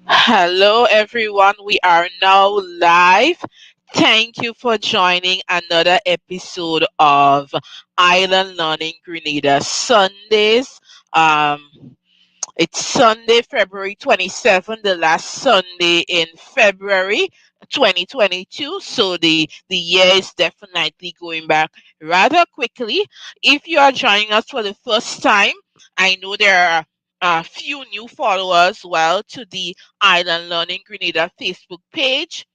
Hello, everyone. We are now live. Thank you for joining another episode of Island Learning Grenada Sundays. It's Sunday, February 27th, the last Sunday in February 2022. So the year is definitely going back rather quickly. If you are joining us for the first time, I know there are a few new followers well to the Island Learning Grenada Facebook page.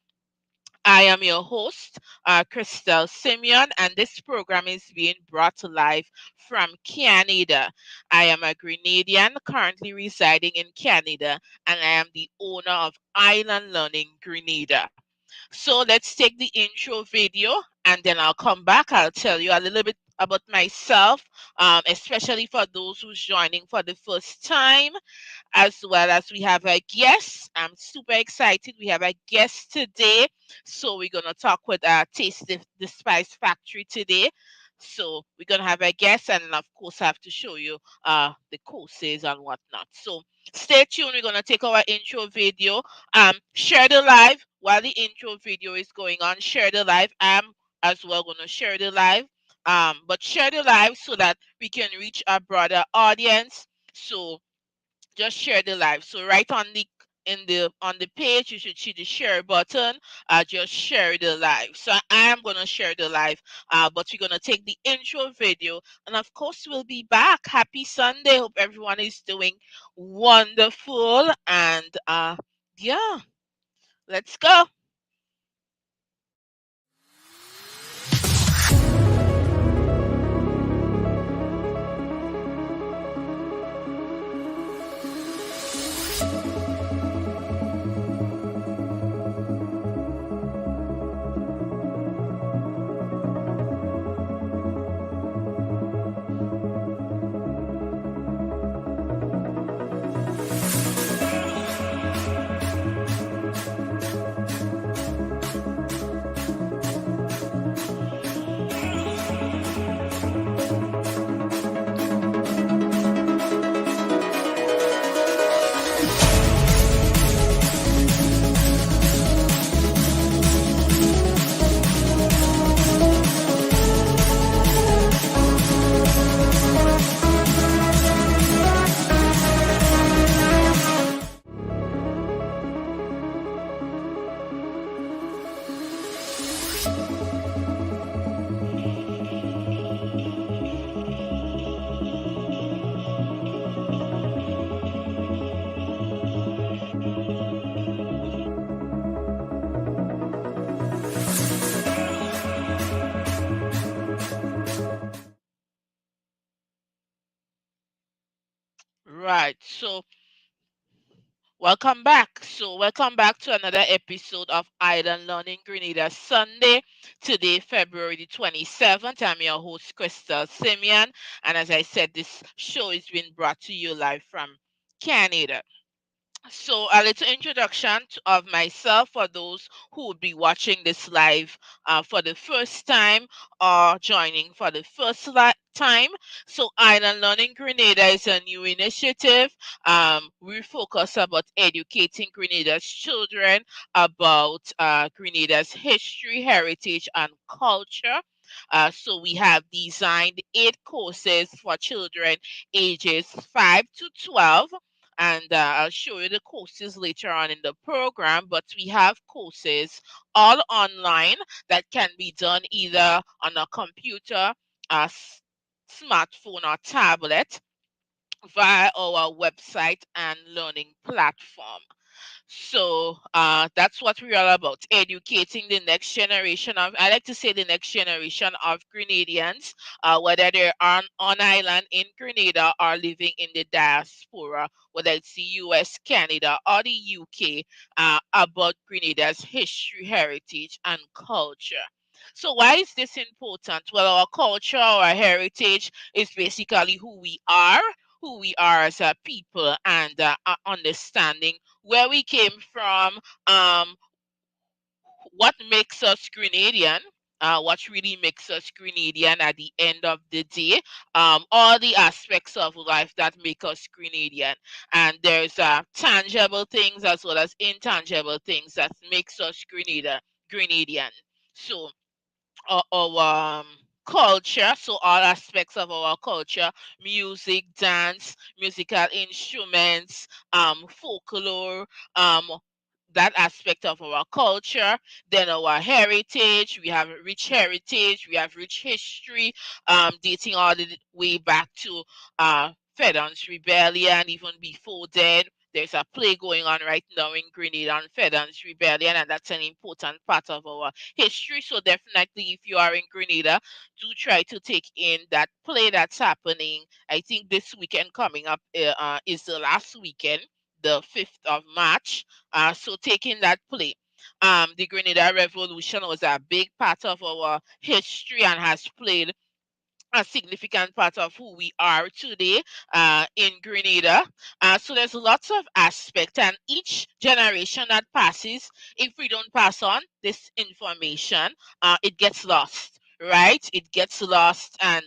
I am your host, Christelle Simeon, and this program is being brought to life from Canada. I am a Grenadian currently residing in Canada, and I am the owner of Island Learning Grenada. So let's take the intro video, and then I'll come back. I'll tell you a little bit about myself, especially for those who's joining for the first time, as well as we have a guest. I'm super excited. We have a guest today. So we're gonna talk with Taste the Spice Factory today. So we're gonna have a guest, and of course, I have to show you the courses and whatnot. So stay tuned. We're gonna take our intro video. Share the live while the intro video is going on. Share the live. I'm as well gonna share the live. But share the live so that we can reach a broader audience. So just share the live. So right on the page, you should see the share button. Just share the live. So I am gonna share the live. But we're gonna take the intro video, and of course we'll be back. Happy Sunday. Hope everyone is doing wonderful. And yeah, let's go. Right. So welcome back. So, welcome back to another episode of Island Learning Grenada Sunday. Today, February the 27th. I'm your host, Crystal Simeon. And as I said, this show is being brought to you live from Canada. So, a little introduction of myself for those who would be watching this live for the first time or joining for the first time. So, Island Learning Grenada is a new initiative. We focus about educating Grenada's children about Grenada's history, heritage, and culture. So we have designed 8 courses for children ages 5 to 12, and I'll show you the courses later on in the program. But we have courses all online that can be done either on a computer, smartphone, or tablet via our website and learning platform. So that's what we're all about, educating the next generation of, I like to say the next generation of Grenadians, whether they're on island in Grenada or living in the diaspora, whether it's the US, Canada, or the UK, about Grenada's history, heritage, and culture. So why is this important? Well, our culture, our heritage is basically who we are as a people, and understanding where we came from, what makes us Grenadian, what really makes us Grenadian at the end of the day, all the aspects of life that make us Grenadian. And there's tangible things as well as intangible things that makes us Grenadian. So our culture, so all aspects of our culture, music, dance, musical instruments, folklore, um, that aspect of our culture, then our heritage. We have a rich heritage, we have rich history, dating all the way back to Fedon's Rebellion, even before then. There's a play going on right now in Grenada on Fedon's Rebellion, and that's an important part of our history. So definitely, if you are in Grenada, do try to take in that play that's happening. I think this weekend coming up is the last weekend, the 5th of March. So taking that play. The Grenada Revolution was a big part of our history and has played a significant part of who we are today in Grenada. So there's lots of aspect, and each generation that passes, if we don't pass on this information, it gets lost, right? It gets lost, and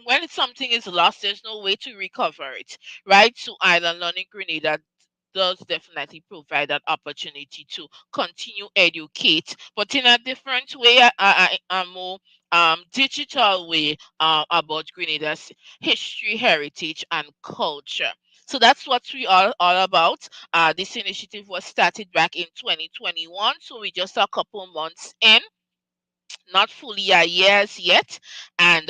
when something is lost, there's no way to recover it, right? So Island Learning Grenada does definitely provide that opportunity to continue educate, but in a different way, a more digital way about Grenada's history, heritage, and culture. So that's what we are all about. This initiative was started back in 2021, so we just a couple months in, not fully a years yet, and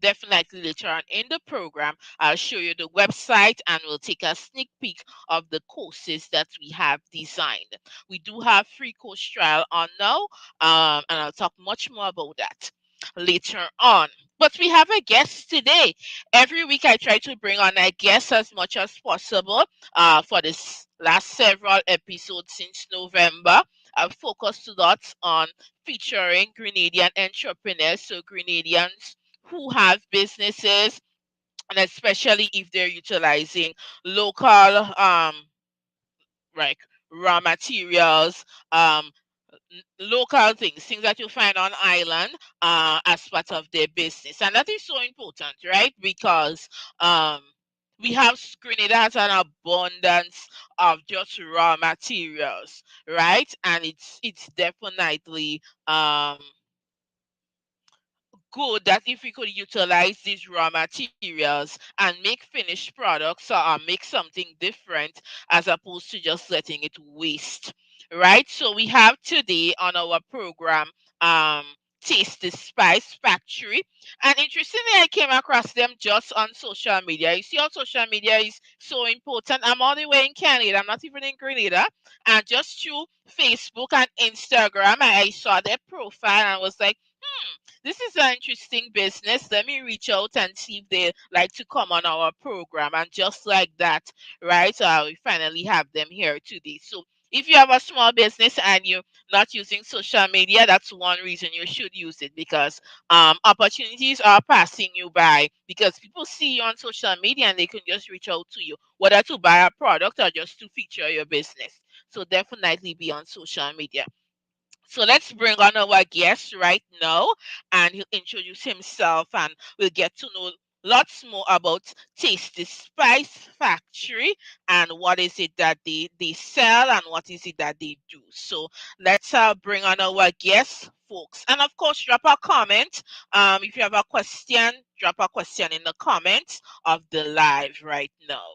definitely later on in the program I'll show you the website and we'll take a sneak peek of the courses that we have designed. We do have free course trial on now, and I'll talk much more about that later on. But we have a guest today. Every week I try to bring on a guest as much as possible. For this last several episodes since November, I've focused a lot on featuring Grenadian entrepreneurs, so Grenadians who have businesses, and especially if they're utilizing local like raw materials, um, local things that you find on island as part of their business, and that is so important, right? Because um, we have Grenada has an abundance of just raw materials, right? And it's definitely good that if we could utilize these raw materials and make finished products or make something different as opposed to just letting it waste, right? So we have today on our program um Taste the Spice Factory, and interestingly I came across them just on social media. You see how social media is so important. I'm all the way in Canada, I'm not even in Grenada, and just through Facebook and Instagram I saw their profile and was like, this is an interesting business. Let me reach out and see if they like to come on our program. And just like that, right? We finally have them here today. So if you have a small business and you're not using social media, that's one reason you should use it, because opportunities are passing you by because people see you on social media and they can just reach out to you, whether to buy a product or just to feature your business. So definitely be on social media. So let's bring on our guest right now, and he'll introduce himself and we'll get to know lots more about Taste the Spice Factory and what is it that they sell and what is it that they do. So let's bring on our guest, folks. And of course, drop a comment. If you have a question, drop a question in the comments of the live right now.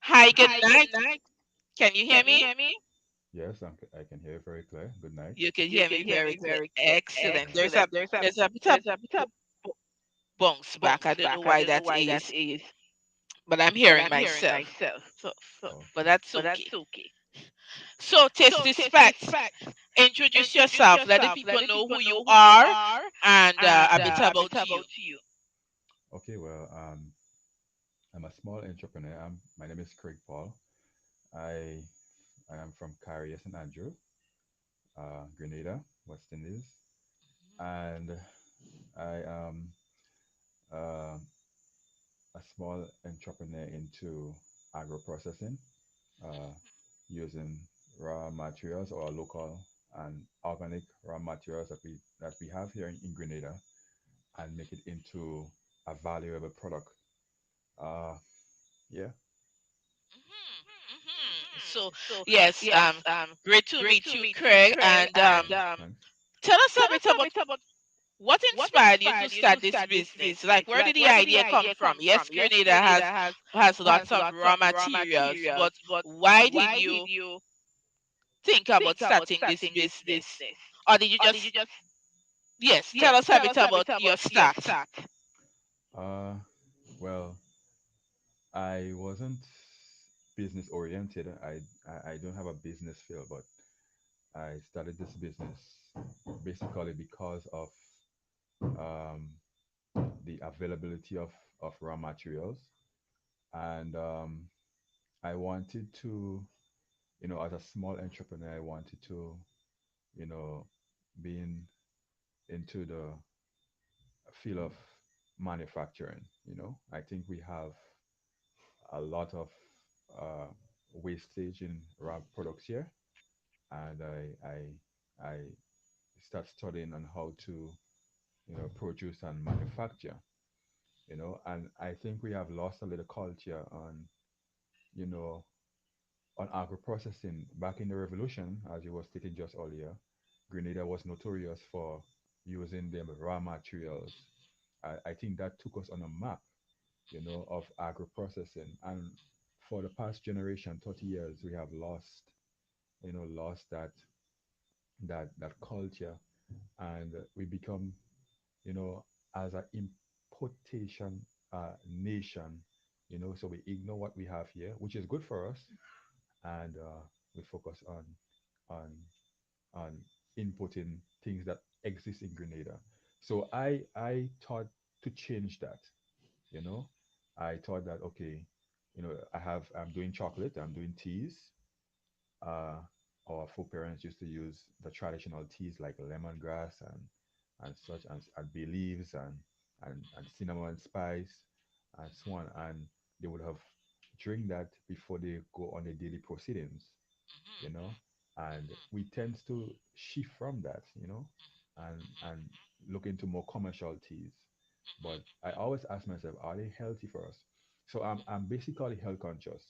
Hi, good Hi, good night. night. Can you hear Can you me? hear me? Yes, I can hear very clear. Good night. You can You hear can me hear very me clear. very clear. Excellent. Excellent. There's a bit of There's a bit of b- bounce back. I bounce don't know back. I why don't know that why that is, is, but I'm but hearing I'm hearing myself. myself. So, but Okay. that's But that's okay. okay. So, taste So this taste this facts. fact. Introduce Introduce yourself. Let the yourself. Let people the know people who you know who you are are and and a bit a bit about you. about you. Okay. Well, I'm a small entrepreneur. My name is Craig Paul. I I am from Carrier St. Andrew, Grenada, West Indies, and I am uh, a small entrepreneur into agro processing, uh, using raw materials or local and organic raw materials that we have here in Grenada and make it into a valuable product. Uh, yeah. So yes, great to meet you, Craig. And Thanks. tell us a bit about what inspired you to start this business. Like, where did the idea come from? Yes, Grenada has lots of raw materials, but why did you think about starting this business? Or did you just, yes, tell us a bit about your start. Uh, well, I wasn't business oriented. I don't have a business field, but I started this business basically because of um, the availability of raw materials. And I wanted to, as a small entrepreneur, I wanted to, you know, being into the field of manufacturing. I think we have a lot of uh, wastage in raw products here, and I start studying on how to produce and manufacture. And I think we have lost a little culture you know on agro processing. Back in the revolution, as you were stating just earlier, Grenada was notorious for using the raw materials. I think that took us on a map, of agro processing. And for the past generation, 30 years, we have lost that culture, and we become, you know, as an importation nation, so we ignore what we have here, which is good for us, and we focus on on inputting things that exist in Grenada. So I thought to change that. You know, I thought that okay, I'm doing chocolate, I'm doing teas. Uh, our foreparents used to use the traditional teas like lemongrass and such, and bay leaves and cinnamon spice and so on, and they would have drink that before they go on their daily proceedings, you know and we tend to shift from that, and look into more commercial teas. But I always ask myself, are they healthy for us? So I'm basically health conscious.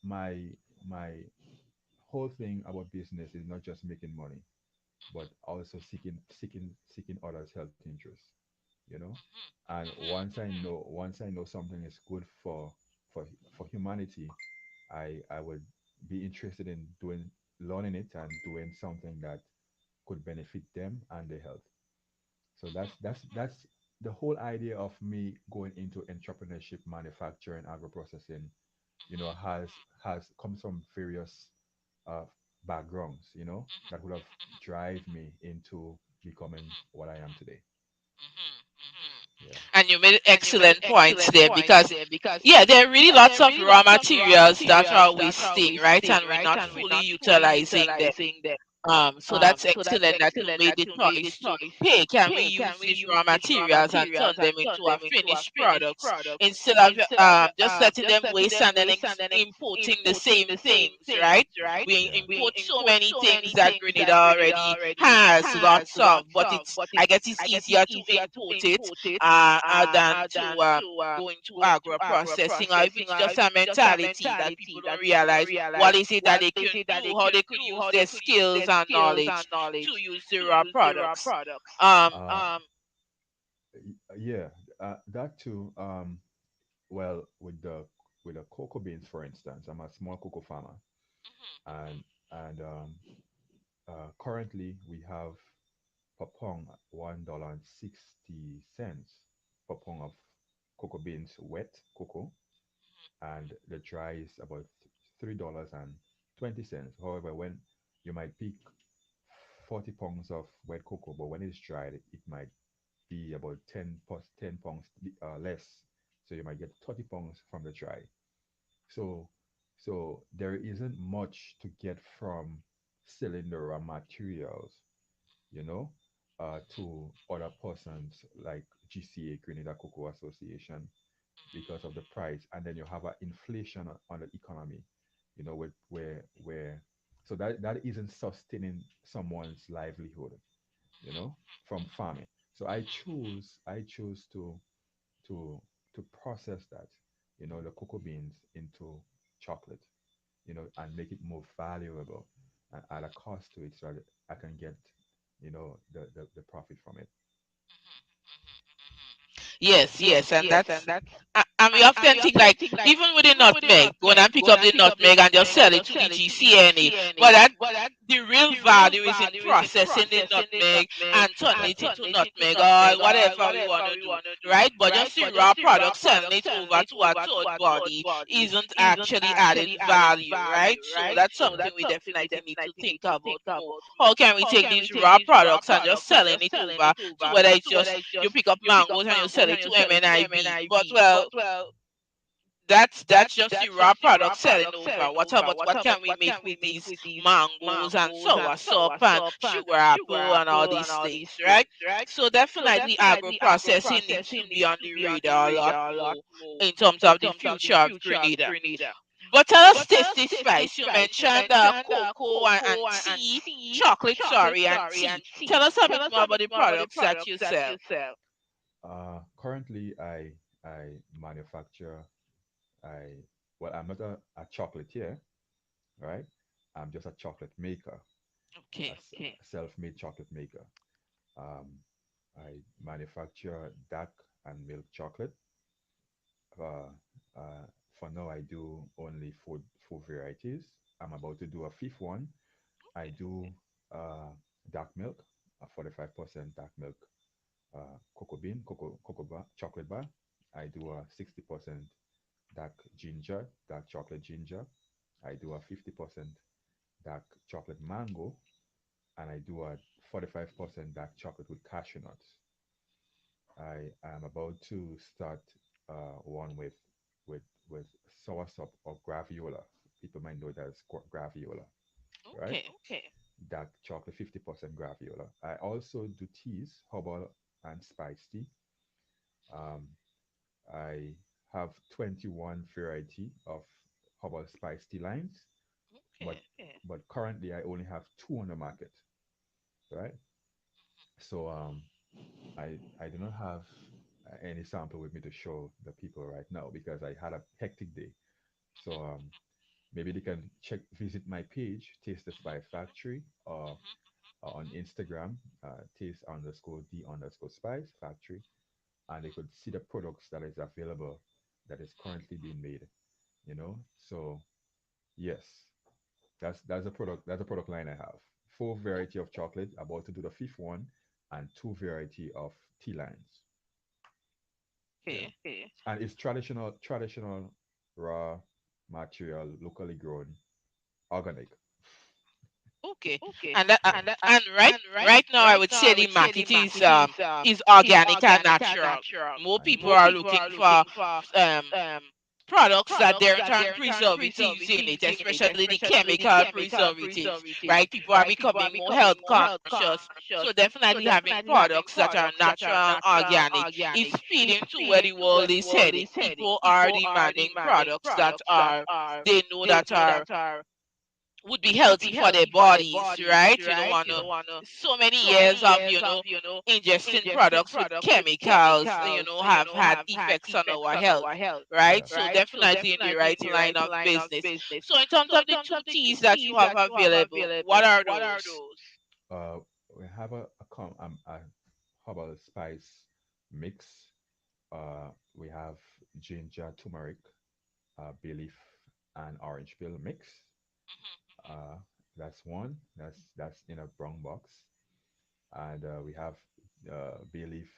My whole thing about business is not just making money, but also seeking others' health interests. You know, and once I know something is good for for humanity, I would be interested in doing learning it and doing something that could benefit them and their health. So that's the whole idea of me going into entrepreneurship, manufacturing, agro processing. Has comes from various uh, backgrounds. That would have drive me into becoming what I am today. Yeah. And you made excellent points there, because yeah, there are really lots of raw materials that are wasting, right? And we're not fully utilizing them. So that's excellent that you made the choice to, hey, can we use these raw materials and turn them into a finished products instead of just letting them waste and then importing the same things, right? We Yeah. import so many things that Grenada already has lots of, but I guess it's easier to import it than to go into agro processing, or if it's just a mentality that people don't realize what is it that they can do, how they could use their skills and knowledge to use the raw products. Uh, yeah, that too. Well, with the cocoa beans, for instance, I'm a small cocoa farmer, and currently we have per pound $1.60 per pound of cocoa beans, wet cocoa, and the dry is about $3.20. However, when you might pick 40 pounds of wet cocoa, but when it's dried, it might be about 10 pounds less. So you might get 30 pounds from the dry. So, so there isn't much to get from selling the raw materials, you know, to other persons like GCA, Grenada Cocoa Association, because of the price. And then you have an inflation on the economy. where so that isn't sustaining someone's livelihood, from farming. So I choose to to process that, the cocoa beans into chocolate, and make it more valuable and add a cost to it so that I can get, the profit from it. Yes, yes, and and we often think like even with the nutmeg, go and pick up the nutmeg and just sell it to the GCNA, but that the real value is in processing the nutmeg and turning it into nutmeg or whatever we want to do, right? But just the raw product selling it over to a third body isn't actually adding value, right? So that's something we definitely need to think about more. How can we take these raw products and just selling it over to whether it's just you pick up mangoes and you sell it to MNIB. But well, that's just the raw product selling over. What can we make with these mangoes and soursop and sugar apple and all these things, right? So definitely agro processing needs to be on the radar a lot more in terms of the future of Grenada. But tell us tasty spice. You mentioned cocoa and tea, chocolate, sorry, and tea. Tell us a bit more about the products that you sell. Currently, I manufacture. I Well, I'm not a chocolatier, right? I'm just a chocolate maker, Okay. a self-made chocolate maker. Um, I manufacture dark and milk chocolate. Uh, for now, I do only four varieties. I'm about to do a fifth one. I do uh, dark milk, a 45% dark milk, cocoa bean, cocoa bar, chocolate bar. I do a 60% dark chocolate ginger. I do a 50% dark chocolate mango, and I do a 45% dark chocolate with cashew nuts. I am about to start one with with soursop or graviola. People might know that as graviola, right? Okay. Dark chocolate, 50% graviola. I also do teas, herbal and spice tea. Um, I have 21 variety of herbal spice tea lines, but Okay. currently I only have two on the market, right? So I do not have any sample with me to show the people right now because I had a hectic day. So maybe they can visit my page, Taste the Spice Factory, or on Instagram, taste underscore the underscore spice factory, and they could see the products that is available that is currently being made. So yes, that's a product line I have. Four variety of chocolate, about to do the fifth one, and two variety of tea lines. Yeah, Okay. and it's traditional raw material, locally grown, organic. Okay. And that, Yeah. and right now I would say the market is organic and natural. More And people are looking for um products that don't have preservatives in it, especially the chemical preservatives, right? People are becoming more health conscious. So definitely having products that are natural and organic is feeding to where the world is heading. People are demanding products that are they know that are would be healthy for their bodies, right? You don't want to so many years of ingesting products with chemicals, have had effects on our health, right? yeah. So definitely in the right line of business. So in terms of the two teas that you have available, what are those? Uh, we have a herbal spice mix. We have ginger, turmeric, bay leaf, and orange peel mix. Uh, that's one. That's in a brown box, and we have bay leaf,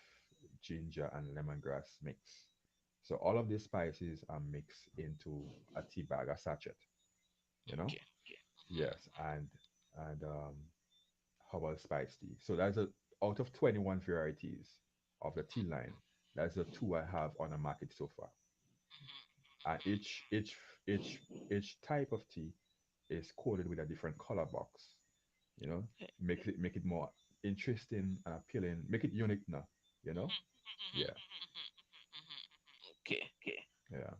ginger, and lemongrass mix. So all of these spices are mixed into a tea bag, a sachet. You know, Okay. yes, and herbal spice tea. So that's a out of 21 varieties of the tea line. That's the two I have on the market so far. And each each type of tea is coded with a different color box. You know, make it more interesting and appealing. Make it unique now. You know, yeah, Okay. yeah.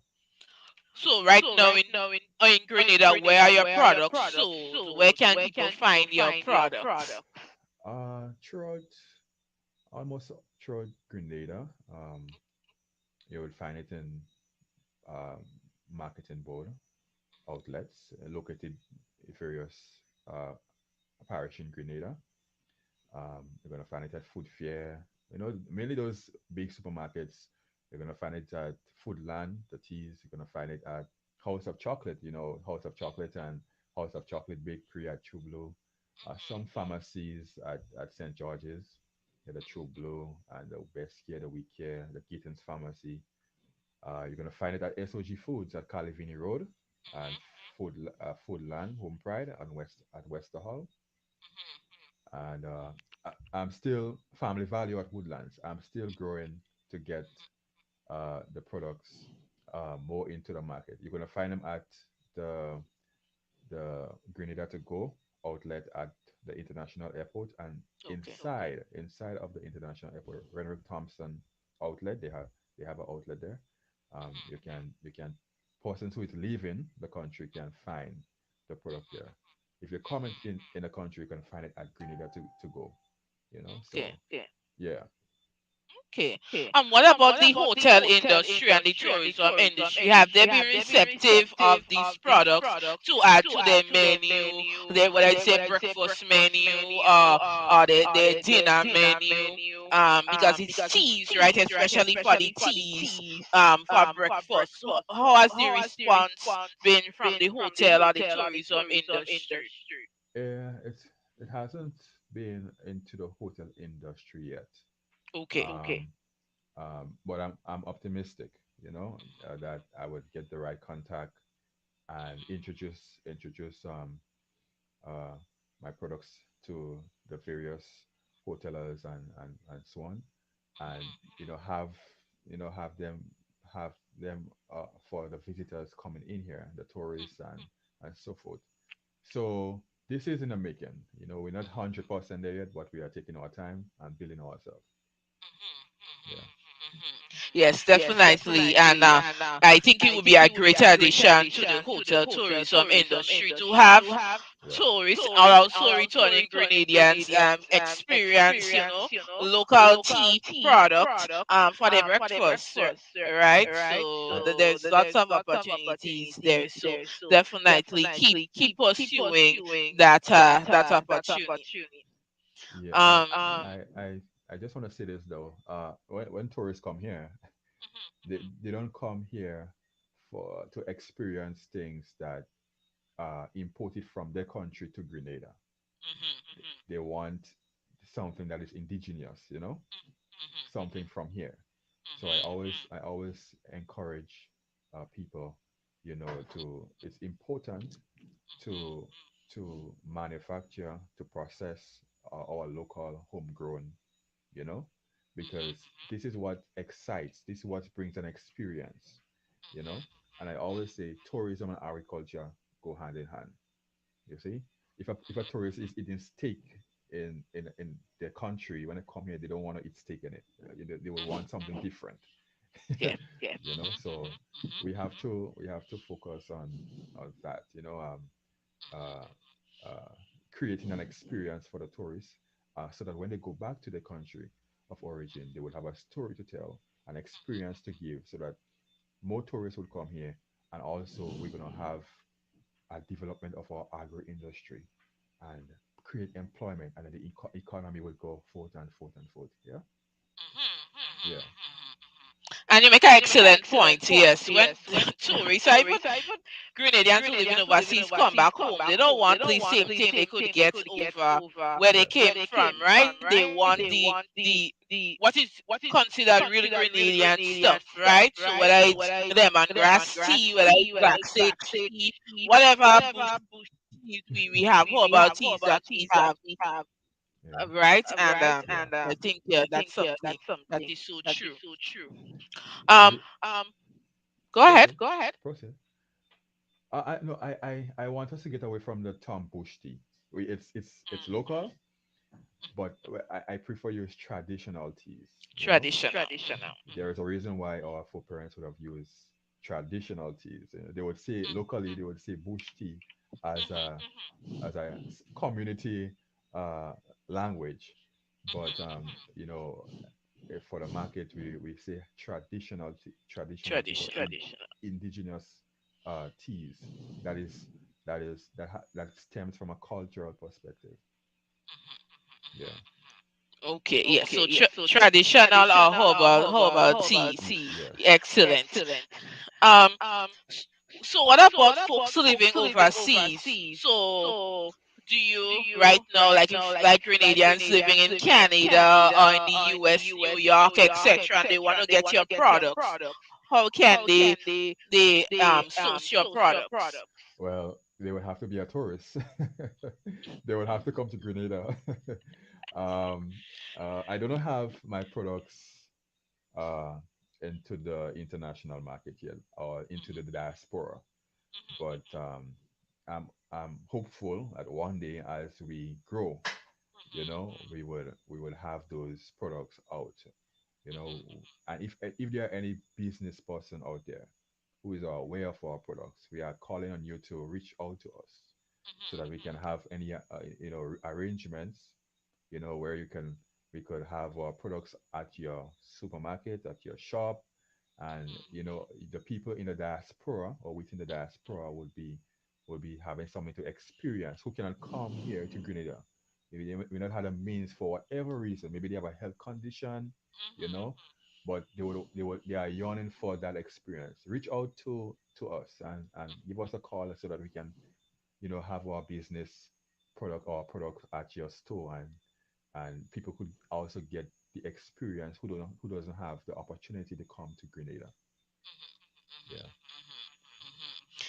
So right now in in Grenada, where are your products sold? Where can people find your products? Throughout almost throughout Grenada, you will find it in um, marketing board outlets located in various uh, parish in Grenada. You're gonna find it at food fair. Mainly those big supermarkets. You're gonna find it at Foodland, the teas. You're gonna find it at House of Chocolate. House of Chocolate and House of Chocolate Bakery at True Blue. Some pharmacies at St. George's. Yeah, the True Blue and the Best Care, the Week Care, the Gittins Pharmacy. You're gonna find it at SOG Foods at Calivini Road and Foodland Home Pride on Wester Hall. And I'm still family value at Woodlands. I'm still growing to get the products more into the market. You're gonna find them at the the Grenada to go outlet at the international airport and Okay. inside of the international airport, Renwick Thompson outlet. They have an outlet there. You can persons who is leaving the country can find the product there. If you're coming in the country, you can find it at Grenada to go. Okay. So yeah. Okay. What about the hotel industry and the tourism industry? Have they been receptive of these products to add to their menu? Whether it's a breakfast menu or their dinner menu? Because it's teas, right? Especially for the teas, for breakfast. So how has the response been from the hotel or the tourism industry? It hasn't been into the hotel industry yet. Okay. Okay. But I'm optimistic, that I would get the right contact and introduce uh, my products to the various hotelers and so on, and have have them for the visitors coming in here, the tourists and so forth. So this is in the making. We're not 100% there yet, but we are taking our time and building ourselves. Yeah. Yes, definitely. And I think it would be a great addition to the hotel tourism industry to have Yeah. tourists or also returning Grenadians experience, local tea product for their breakfast, right? So there's lots of opportunities there. So definitely keep pursuing that opportunity. Yeah, Um, I just want to say this though. When tourists come here, they don't come here for to experience things that are imported from their country to Grenada. They want something that is indigenous, something from here. So I always encourage people, it's important to manufacture, to process our local homegrown, you know, because this is what excites, this is what brings an experience, you know. And I always say tourism and agriculture go hand in hand. You see, if a tourist is eating steak in their country, when they come here, they don't want to eat steak in it. They will want something different. yeah. So we have to focus on that. Uh, uh, Creating an experience for the tourists, so that when they go back to the country of origin, they will have a story to tell, an experience to give, so that more tourists will come here, and also we're gonna have a development of our agro industry and create employment, and then the economy will go forth and forth and forth. Yeah, yeah, And you make an excellent point. Yes, when tourists, or even Grenadians who live in overseas come back home, they don't want the same thing they could get over where they yeah, came from, right? They want the what is considered real Grenadian stuff, right? So whether it's lemongrass tea, whether it's black sage tea, whatever bush teas we have, herbal teas that we have, yeah. right? And Yeah. I think yeah, that's something that is so true. Um, We go ahead. proceed. Proceed. I no, I want us to get away from the Tom Bush tea. It's local, but I prefer use traditional teas. Traditional. There is a reason why our foreparents would have used traditional teas. They would say locally, they would say bush tea as a community uh, language, but for the market, we say traditional tea or Traditional. indigenous teas. That is that stems from a cultural perspective. Yeah. Okay, yes. So traditional or herbal teas. Yes. Excellent. Um, s- so what about folks living overseas? So do you right now, like if like Grenadians living in Canada or in the US, New York, etc., and they want to get your products, how can they source your products? Well, they would have to be a tourist. They would have to come to Grenada. um, I don't have my products uh, into the international market yet or into the diaspora, but I'm hopeful that one day as we grow, we would have those products out, and if there are any business person out there who is aware of our products, we are calling on you to reach out to us so that we can have any arrangements, where we could have our products at your supermarket, at your shop, and the people in the diaspora or within the diaspora would be having something to experience who cannot come here to Grenada. Maybe they may not have a means for whatever reason. Maybe they have a health condition, you know, but they are yearning for that experience. Reach out to us and give us a call so that we can have our business product or product at your store, and people could also get the experience who doesn't have the opportunity to come to Grenada. Yeah.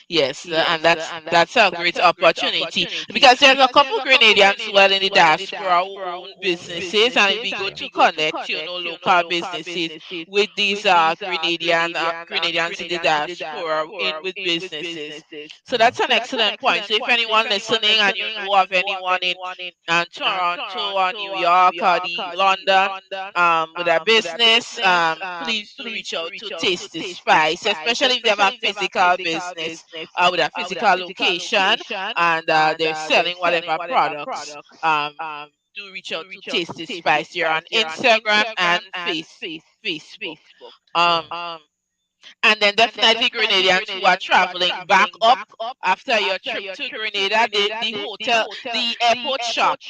Yes, and that's a great opportunity because there's a couple Grenadians well in the diaspora who own businesses, and it'd be good to connect, local businesses with these Grenadians in the diaspora with businesses. So that's an excellent point. So if anyone listening and you know of anyone in Toronto or New York or the London with a business, please do reach out to Taste the Spice, especially if they have a physical business with a physical location and they're selling whatever products. Do reach out to Taste the Spice. You're on Instagram and Facebook. Yeah. And then definitely Grenadians who are traveling back up after your trip to Grenada, the hotel, the airport shop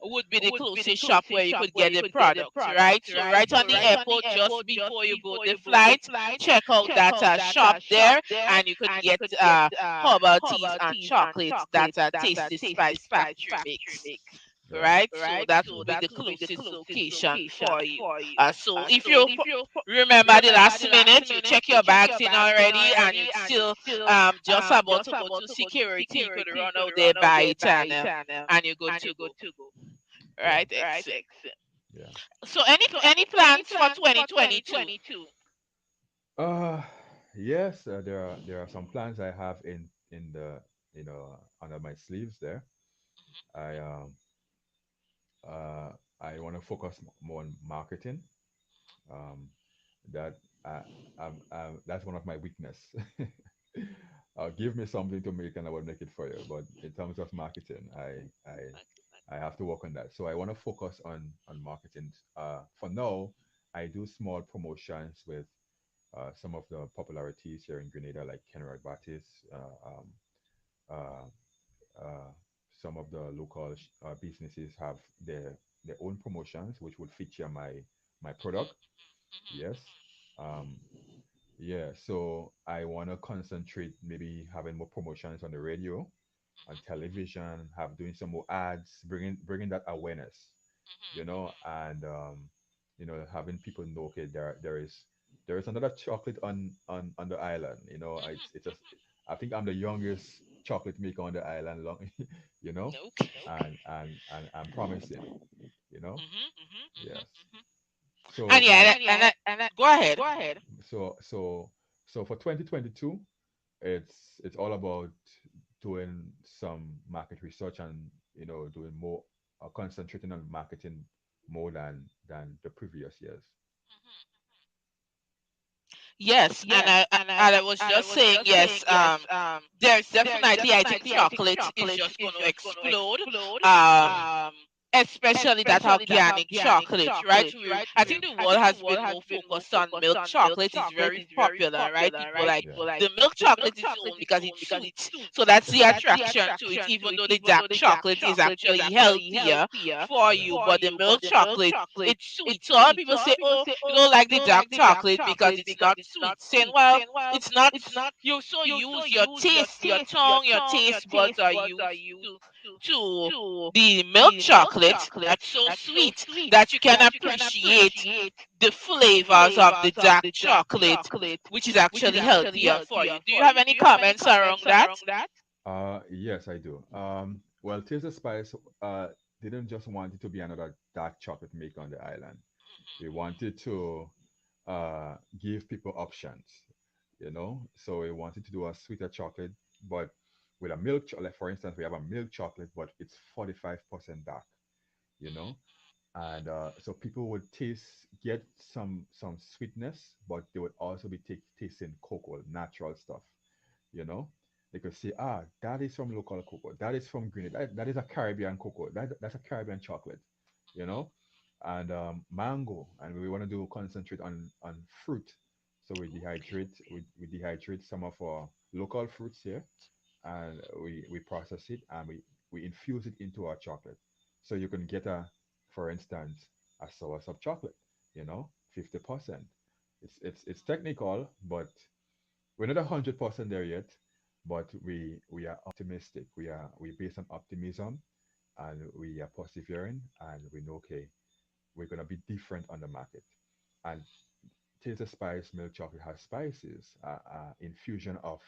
would be the closest shop where you could get the products, right? So right on the airport, just before you board the flight, check out that shop there, and you could get herbal teas and chocolates that Tasty Spice Factory makes. Yeah. Right, so that will be the closest location for you. So if you remember the last minute, you check your bags in already, and you'd still just about to go to security, you could run out there, buy it, and you're good to go. Yeah. Right, excellent. Yeah. So any plans for 2022? Uh yes, there are some plans I have in the under my sleeves there. I uh I want to focus more on marketing. Um that that's one of my weakness. Give me something to make and I will make it for you. But in terms of marketing, I have to work on that. So I want to focus on marketing. For now, I do small promotions with some of the popularities here in Grenada, like Kenrad Batis, uh, uh, some of the local businesses have their own promotions, which would feature my product. Yes. Um, yeah. So I want to concentrate, maybe having more promotions on the radio, on television, have doing some more ads, bringing that awareness, and having people know, okay, there is another chocolate on the island. It's just, I think I'm the youngest chocolate maker on the island, long, you know, Okay. and I'm promising, you know, Hmm. yes. And So yeah, go ahead. so so so for 2022, it's all about doing some market research and doing more, concentrating on marketing more than the previous years. Yes, and I was just saying yes. There's definitely, I think chocolate is just going to explode. Um, Especially that organic chocolate, right? I think the world has been more focused on milk chocolate. Is very popular, right? People like Yeah. the milk chocolate is own because it's sweet, so that's the attraction to it. Even though the dark chocolate is actually healthier for Yeah. you, but the milk chocolate, it's sweet. So a lot of people say, "Oh, you don't like the dark chocolate because it's not sweet." Saying, "Well, it's not. You so use your taste, your tongue, your taste buds are used to the milk chocolate that's so sweet that you can appreciate the flavors of the dark chocolate, which is actually healthier for you." Do you have any comments around that? Yes, I do. Well, Taste of Spice didn't just want it to be another dark chocolate maker on the island. We wanted to give people options, you know. So we wanted to do a sweeter chocolate, but with a milk chocolate. For instance, we have a milk chocolate, but it's 45% dark, you know. And so people would get some sweetness, but they would also be tasting cocoa, natural stuff, you know. They could say, ah, that is from local cocoa, that is from Grenada, that is a Caribbean cocoa, that's a Caribbean chocolate, you know. And mango, and we want to do concentrate on fruit. So we dehydrate some of our local fruits here, and we process it, and we infuse it into our chocolate. So you can get for instance, a sour sub chocolate, 50%. It's technical, but we're not 100% there yet. But we are optimistic. We based on optimism, and we are persevering, and we know, okay, we're gonna be different on the market. And Taste of Spice milk chocolate has spices, infusion of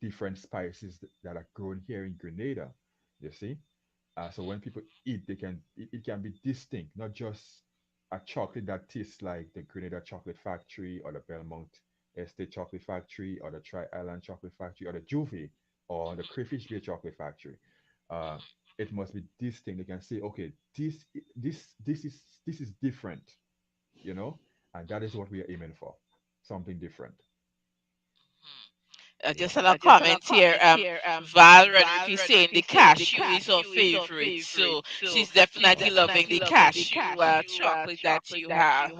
different spices that are grown here in Grenada. You see, so when people eat, it can be distinct, not just a chocolate that tastes like the Grenada Chocolate Factory or the Belmont Estate Chocolate Factory or the Tri Island Chocolate Factory or the Juve or the Crayfish Bay Chocolate Factory. Uh, it must be distinct. They can say, okay, this is different, and that is what we are aiming for, something different. Yeah. Just had a comment here. Val Redrick is saying the cashew is her favorite, so she's definitely loving the cashew chocolate that you have.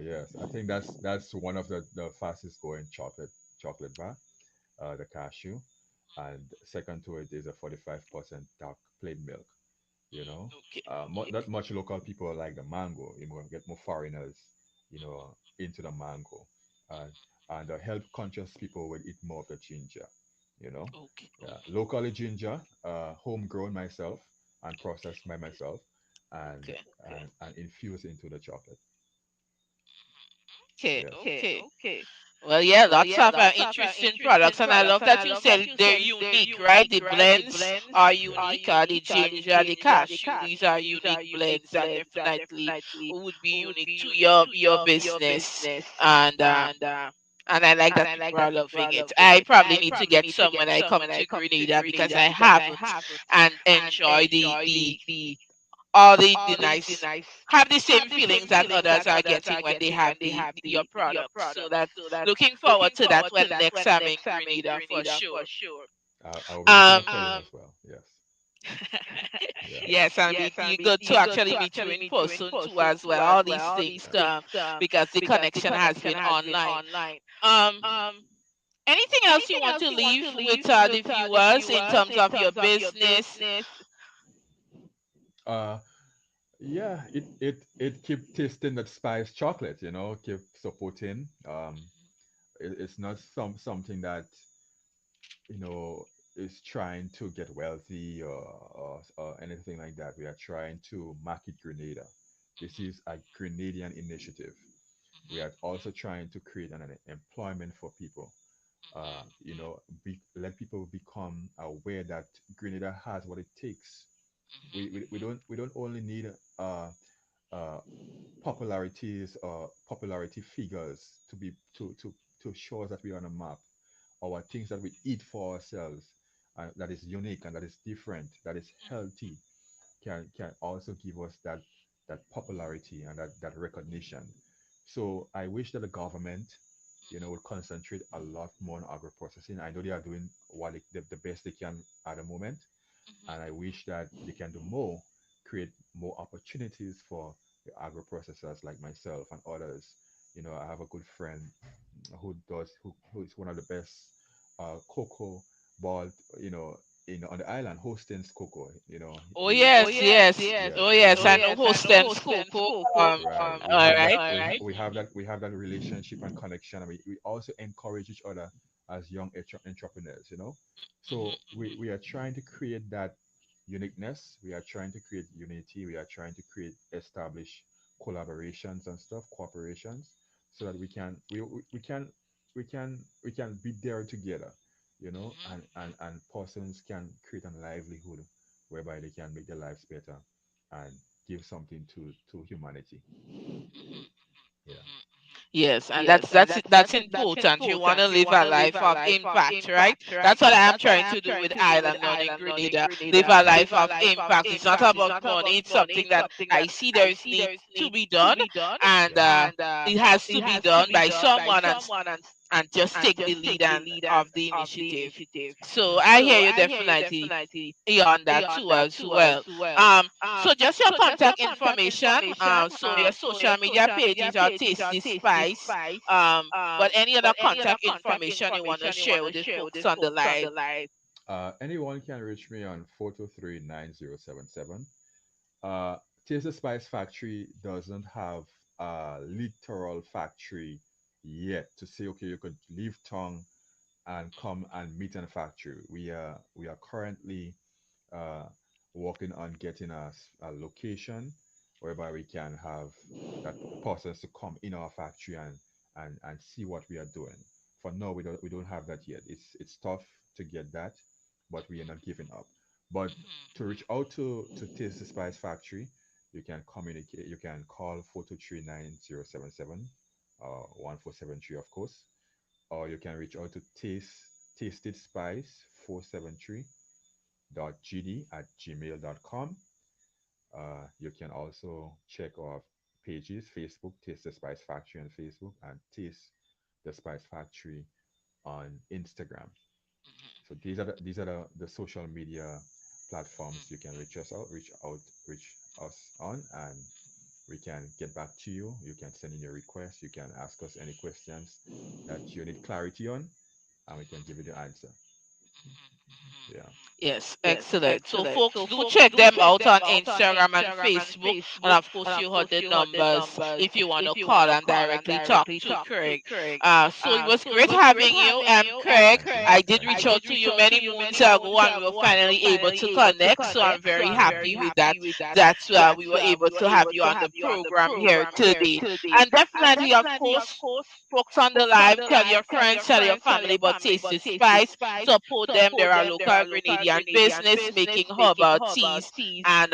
Yes, I think that's one of the fastest growing chocolate bar, the cashew, and second to it is a 45% dark plain milk. Okay. Not much local people like the mango. You know, get more foreigners, into the mango, and the health conscious people will eat more of the ginger. You know, Okay. yeah, locally ginger, homegrown myself and processed by myself, and Okay. and infused into the chocolate. Okay. Yes. Okay. Well, yeah, lots of interesting products, and I love that you said they're unique, right? The blends are Yeah. unique. The ginger, the cashew, these are unique blends that definitely would be unique to your business, and and I like that people are loving it. I probably need to get some when I come to Grenada because I haven't, and enjoy the all the nice, have the same feelings that others are getting when they have your products. So that's looking forward to that when next I'm in Grenada for sure. I will be looking Um, out for you as well. Yes. Yeah. yes, and be good to actually meet you in person too as well. All these things Yeah. because the connection has been online. Um, Anything else you want to leave with the viewers in terms of your business? Uh, yeah, it keep tasting that spice chocolate, keep supporting. It's not something that you know is trying to get wealthy or anything like that. We are trying to market Grenada. This is a Grenadian initiative. We are also trying to create an employment for people. Let people become aware that Grenada has what it takes. We don't only need uh, popularities or popularity figures to show us that we're on a map, or things that we eat for ourselves, that is unique and that is different, that is healthy, can also give us that popularity and that recognition. So I wish that the government, would concentrate a lot more on agro processing. I know they are doing what the best they can at the moment, and I wish that they can do more, create more opportunities for the agro processors like myself and others. I have a good friend who is one of the best cocoa ball, you know, on the island, hostings cocoa. Oh He yes, yes. yes, Oh he yes, has I know host and Coco. right. We All have that. right. We have that relationship and connection. And we also encourage each other as young entrepreneurs. So we are trying to create that uniqueness. We are trying to create unity. We are trying to establish collaborations and stuff, cooperations, so that we can be there together. And persons can create a livelihood whereby they can make their lives better and give something to humanity. Yeah. Yes, and that's important. You want to live a life of impact, right? That's what I am trying to do with Island on in Grenada. Live a life of impact. It's not about money. It's something that I see there is need to be done, and Yeah. it has to be done by someone, and just take the lead and of the initiative. So I hear you definitely on that too as well. So just your contact information. So your social media pages are Tasty Spice. But any other contact information you want to share with the folks on the live? Anyone can reach me on 423-9077. Uh, Taste the Spice Factory doesn't have a literal factory yet to say, okay, you could leave town and come and meet in a factory. We are currently uh, working on getting a location whereby we can have that persons to come in our factory and see what we are doing. For now, we don't have that yet. It's tough to get that, but we are not giving up. But to reach out to Taste the Spice Factory, you can communicate. You can call 423-9077, 1473, of course, or you can reach out to Tasted Spice 473 gd@gmail.com. You can also check our pages: Facebook, Taste the Spice Factory on Facebook, and Taste the Spice Factory on Instagram. So these are the social media platforms you can reach us on, and we can get back to you. You can send in your request. You can ask us any questions that you need clarity on, and we can give you the answer. Yeah. Yes, excellent. So, folks, do check them out on Instagram and Facebook. And of course, you heard the numbers if you want to call and directly talk to Craig. So, it was great having you, Craig. Thank you. I did Thank reach you. out to you many moons ago, and we were finally able to connect. So, I'm very happy with that. That we were able to have you on the program here today. And definitely, of course, folks on the live, tell your friends, tell your family about Tasty Spice. Support them. There are local Grenadian business making herbal teas and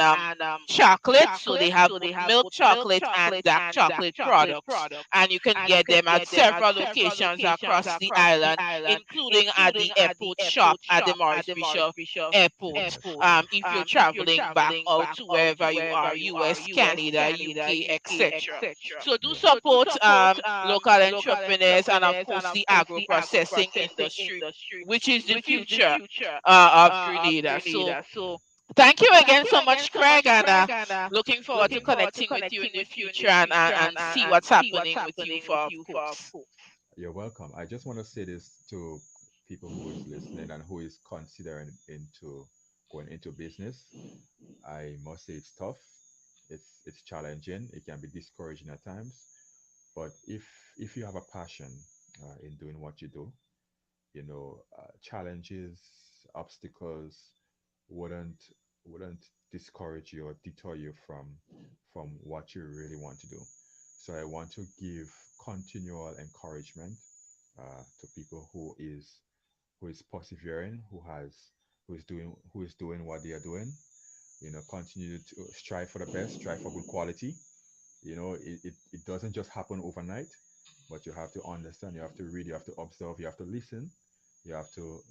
chocolate. So they have both milk chocolate and dark chocolate products. And you can get them at several locations across the island, including at the airport shop at the Maurice Bishop Airport. That's correct. If you're traveling back out to wherever you are, US, Canada, UK, etc. So do Yeah. support local entrepreneurs and of course the agro processing industry, which is the future of Grenada. So thank you again so much, Craig, and looking forward to connecting with you in the future and see what's happening with you for of course. You're welcome. I just want to say this to people who is listening and who is considering into going into business. I must say it's tough. It's challenging. It can be discouraging at times. But if you have a passion in doing what you do, challenges, obstacles wouldn't wouldn't discourage you or deter you from what you really want to do. So I want to give continual encouragement to people who is persevering, who is doing what they are doing. Continue to strive for the best, strive for good quality. It doesn't just happen overnight, but you have to understand, you have to read, you have to observe, you have to listen, you have to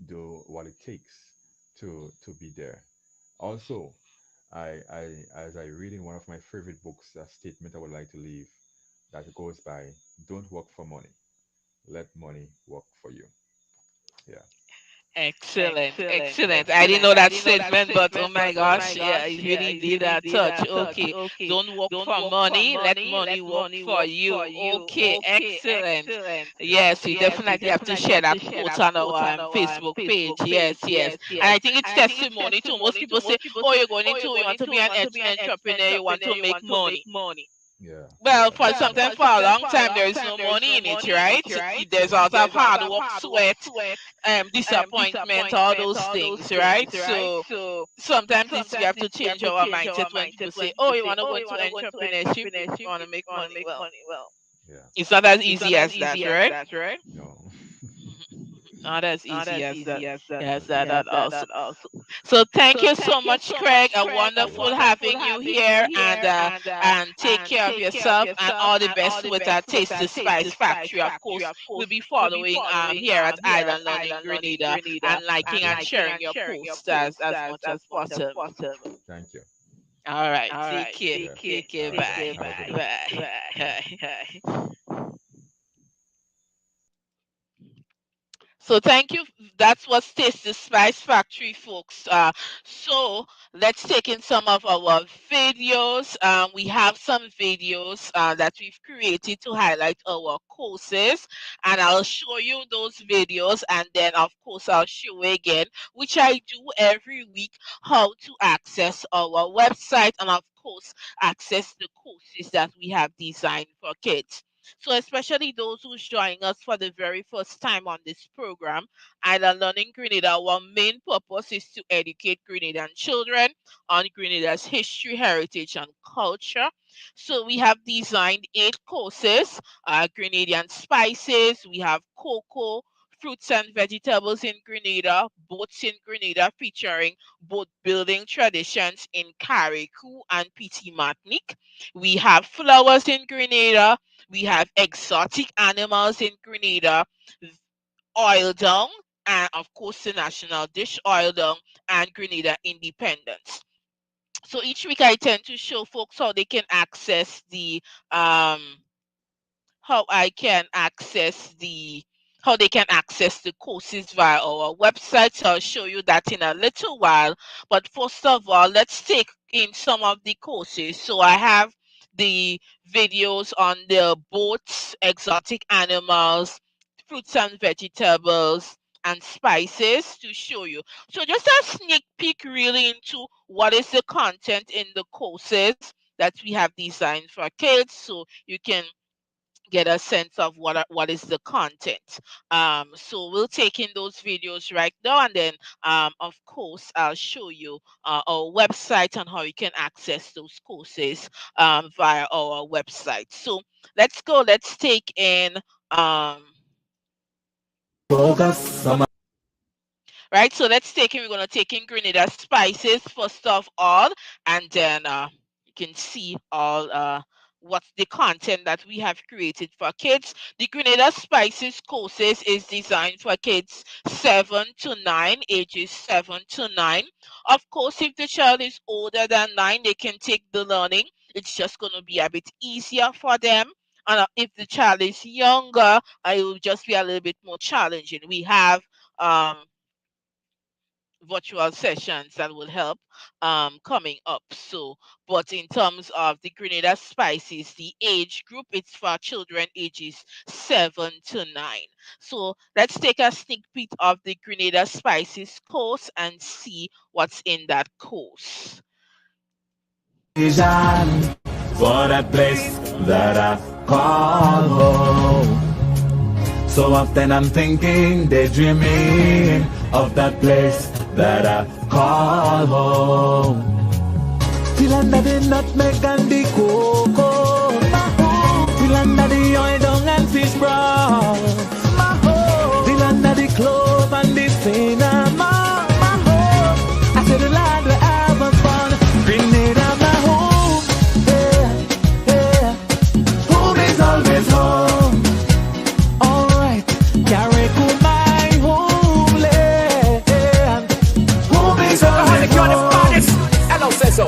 do what it takes to be there. Also, As I read in one of my favorite books, a statement I would like to leave that goes by, don't work for money, let money work for you. Yeah. Excellent, excellent. I didn't know that statement, but oh my gosh, yeah, it really did a touch. Okay, don't work for money, let money work for you. Okay, excellent. Yes, we definitely have to share that quote on our Facebook page. Yes, yes. And I think it's testimony too. Most people say, oh, you want to be an entrepreneur, you want to make money. Yeah. Well, Yeah. for sometimes for a long time there is no money in it, right? There's a lot of hard work, sweat, disappointment, all those things, right? So sometimes it's, we have to change our mindset when people say, "Oh, you want to go into entrepreneurship, you want to make money." Well, Yeah. it's not as easy as that, right? No. Not as easy as that. Yes, That's right. that also. So thank you so much, Craig. A You're wonderful welcome. having you here, and take care of yourself and all the best with our Taste the Spice Factory. Of course, we'll be following here at Island Learning Grenada and liking and sharing your posts as much as possible. Thank you. All right, take care. Yes. Take care. All right. Bye. Have a good one. Bye. Bye. So thank you. That's what Taste the Spice Factory, folks. So let's take in some of our videos. We have some videos that we've created to highlight our courses, and I'll show you those videos, and then of course I'll show you again, which I do every week, how to access our website, and of course access the courses that we have designed for kids. So, especially those who's joining us for the very first time on this program, Island Learning Grenada, our main purpose is to educate Grenadian children on Grenada's history, heritage, and culture. So, we have designed 8 courses: Grenadian spices, we have cocoa, fruits and vegetables in Grenada, boats in Grenada, featuring boat building traditions in Carriacou and Petit Martinique. We have flowers in Grenada, we have exotic animals in Grenada, oil dung, and of course the national dish oil dung, and Grenada independence. So each week I tend to show folks um how I can access the how they can access the courses via our website. So I'll show you that in a little while. But first of all, let's take in some of the courses. So I have the videos on the boats, exotic animals, fruits and vegetables, and spices to show you. So just a sneak peek really into what is the content in the courses that we have designed for kids, so you can get a sense of what is the content. So we'll take in those videos right now, and then of course I'll show you our website and how you can access those courses via our website. So let's go. Let's take in um right. So let's take in. We're gonna take in Grenada spices first of all, and then you can see all what's the content that we have created for kids. The Grenada Spices courses is designed for kids 7 to 9, ages 7 to 9. Of course, if the child is older than 9, they can take the learning. It's just gonna be a bit easier for them. And if the child is younger, it will just be a little bit more challenging. We have um virtual sessions that will help coming up. So, but in terms of the Grenada Spices, the age group, it's for children ages 7 to 9. So let's take a sneak peek of the Grenada Spices course and see what's in that course. Vision for that place that I call home. So often I'm thinking, daydreaming of that place that I call home. Till under the nutmeg and the cocoa, till under the oil dung and fish broth, till under the clove and the cinnamon. I said the land where I was born, Grenada my home. Yeah, home is always home. Alright, Carriacou my homeland. Home is always home. Hello, says so.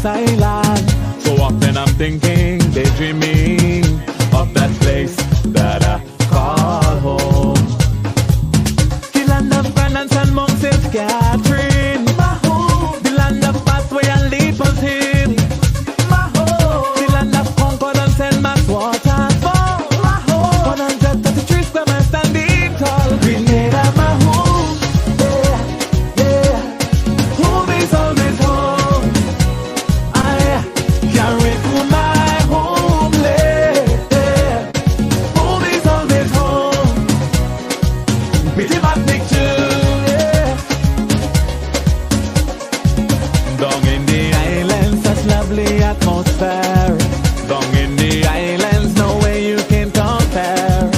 coast island. So often I'm thinking, daydreaming of that place that I call home. The land of grandance and Mount St. Catherine, my home. The land of pathway and Leapers Hill, my home. The land of Concordance and Max Waterfall, my home. 133 square miles standing tall. Grenada, my home. Yeah, yeah. Home is always home. I carry to my home. Yeah. Home is always home. Pretty my picture. Yeah. Down in the islands, such lovely atmosphere. Down in the islands, no way you can compare.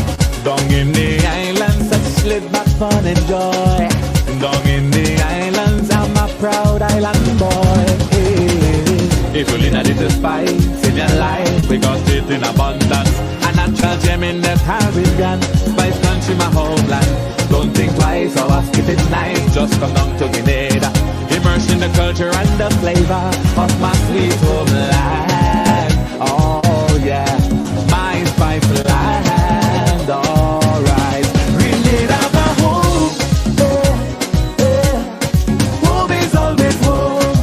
Down in the islands, such laid back fun and joy. Down in the islands, I'm a proud island boy. Hey. If you lean a little spice in your life, we got it in abundance. A natural gem in the Caribbean, Spice Country, my homeland. Don't think twice or ask if it's nice, just come down to Grenada. Immerse in the culture and the flavor of my sweet homeland. Oh yeah, my spice land. Alright, Grenada, my home. Yeah, yeah. Home is always home.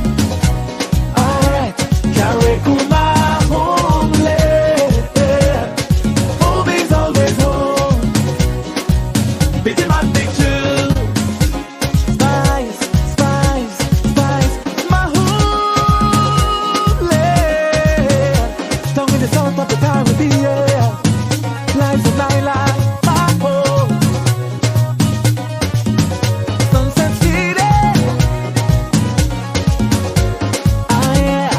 Alright, Carriacou, my homeland. Yeah. Home is always home. Picture my picture. Spice, spice, spice, my homeland. Down in the south of the Caribbean, lies an island, my home. Sunset City, ah yeah.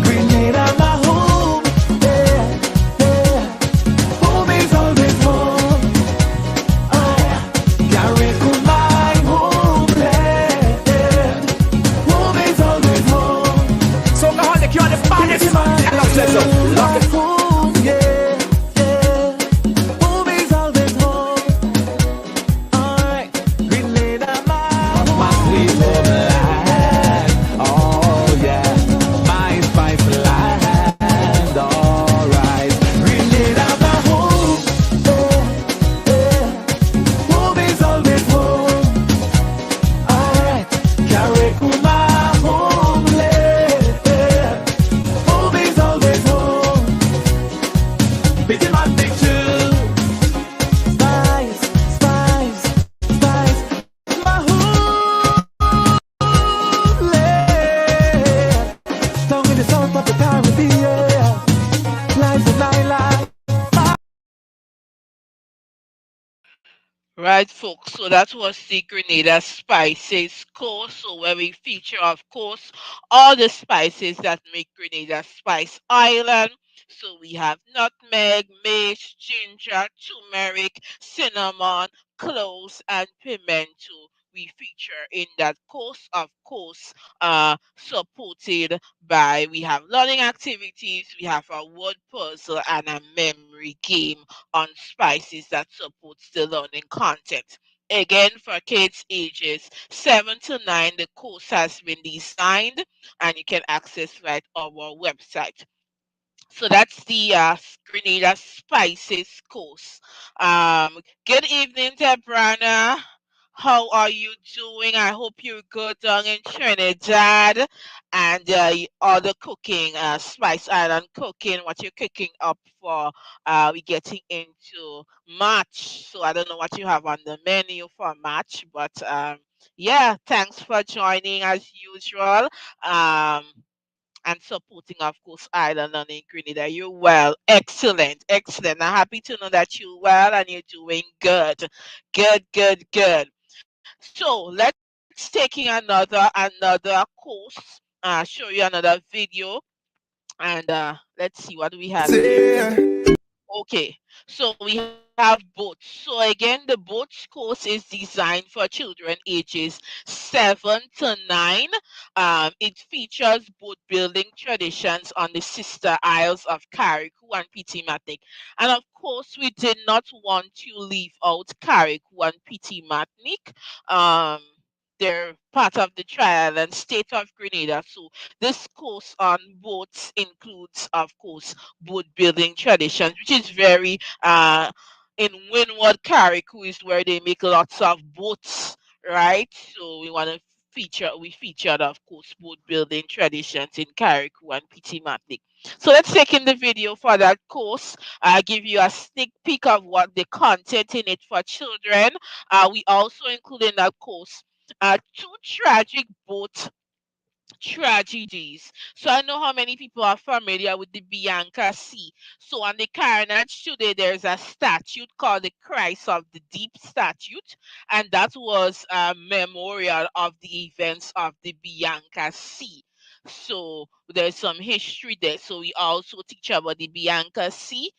Grenada, my home, yeah, yeah. Home is always home. Ah yeah. Carriacou, my homeland, yeah. Home is always home. So go on the cure the finest. My home, yeah, yeah. Home is always home. Alright, Grenada, my sweet homeland. Oh yeah, my spice land. Alright, Grenada, my home. Yeah, yeah. Home is always home. Alright, Carriacou, my homeland. Yeah. Home is always home. Picture my picture. Spice, spice, spice, my homeland. Down in the south of the Caribbean, lies an island. Right, folks. So that was the Grenada Spices course. So where we feature, of course, all the spices that make Grenada Spice Island. So we have nutmeg, mace, ginger, turmeric, cinnamon, cloves, and pimento. We feature in that course, of course, supported by we have learning activities, we have a word puzzle, and a memory game on spices that supports the learning content. Again, for kids ages 7 to 9, the course has been designed and you can access right our website. So that's the Grenada Spices course. Good evening, Debrana. How are you doing? I hope you're good down in Trinidad and all the cooking, Spice Island cooking, what you're cooking up for. We're getting into March, so I don't know what you have on the menu for March, but yeah, thanks for joining as usual. Um, and supporting, of course, Ireland and in Grenada. You're well. Excellent. Excellent. I'm happy to know that you're well and you're doing good. Good, good, good. So let's taking another course, show you another video and let's see what do we have here. Okay, so we have boats. So again, the boats course is designed for children ages 7 to 9. It features boat building traditions on the sister isles of Carriacou and Petit Martinique. And of course, we did not want to leave out Carriacou and Petit Martinique. Um, they're part of the tri-island state of Grenada. So this course on boats includes, of course, boat building traditions, which is very in Windward Carriacou is where they make lots of boats, right? So we featured, of course, boat building traditions in Carriacou and Pitimatic. So let's take in the video for that course. I'll give you a sneak peek of what the content in it for children. We also include in that course two tragic boat tragedies. So I know how many people are familiar with the Bianca Sea. So on the carnage today, there's a statue called the Christ of the Deep statue, and that was a memorial of the events of the Bianca Sea. So there's some history there. So we also teach about the Bianca Sea,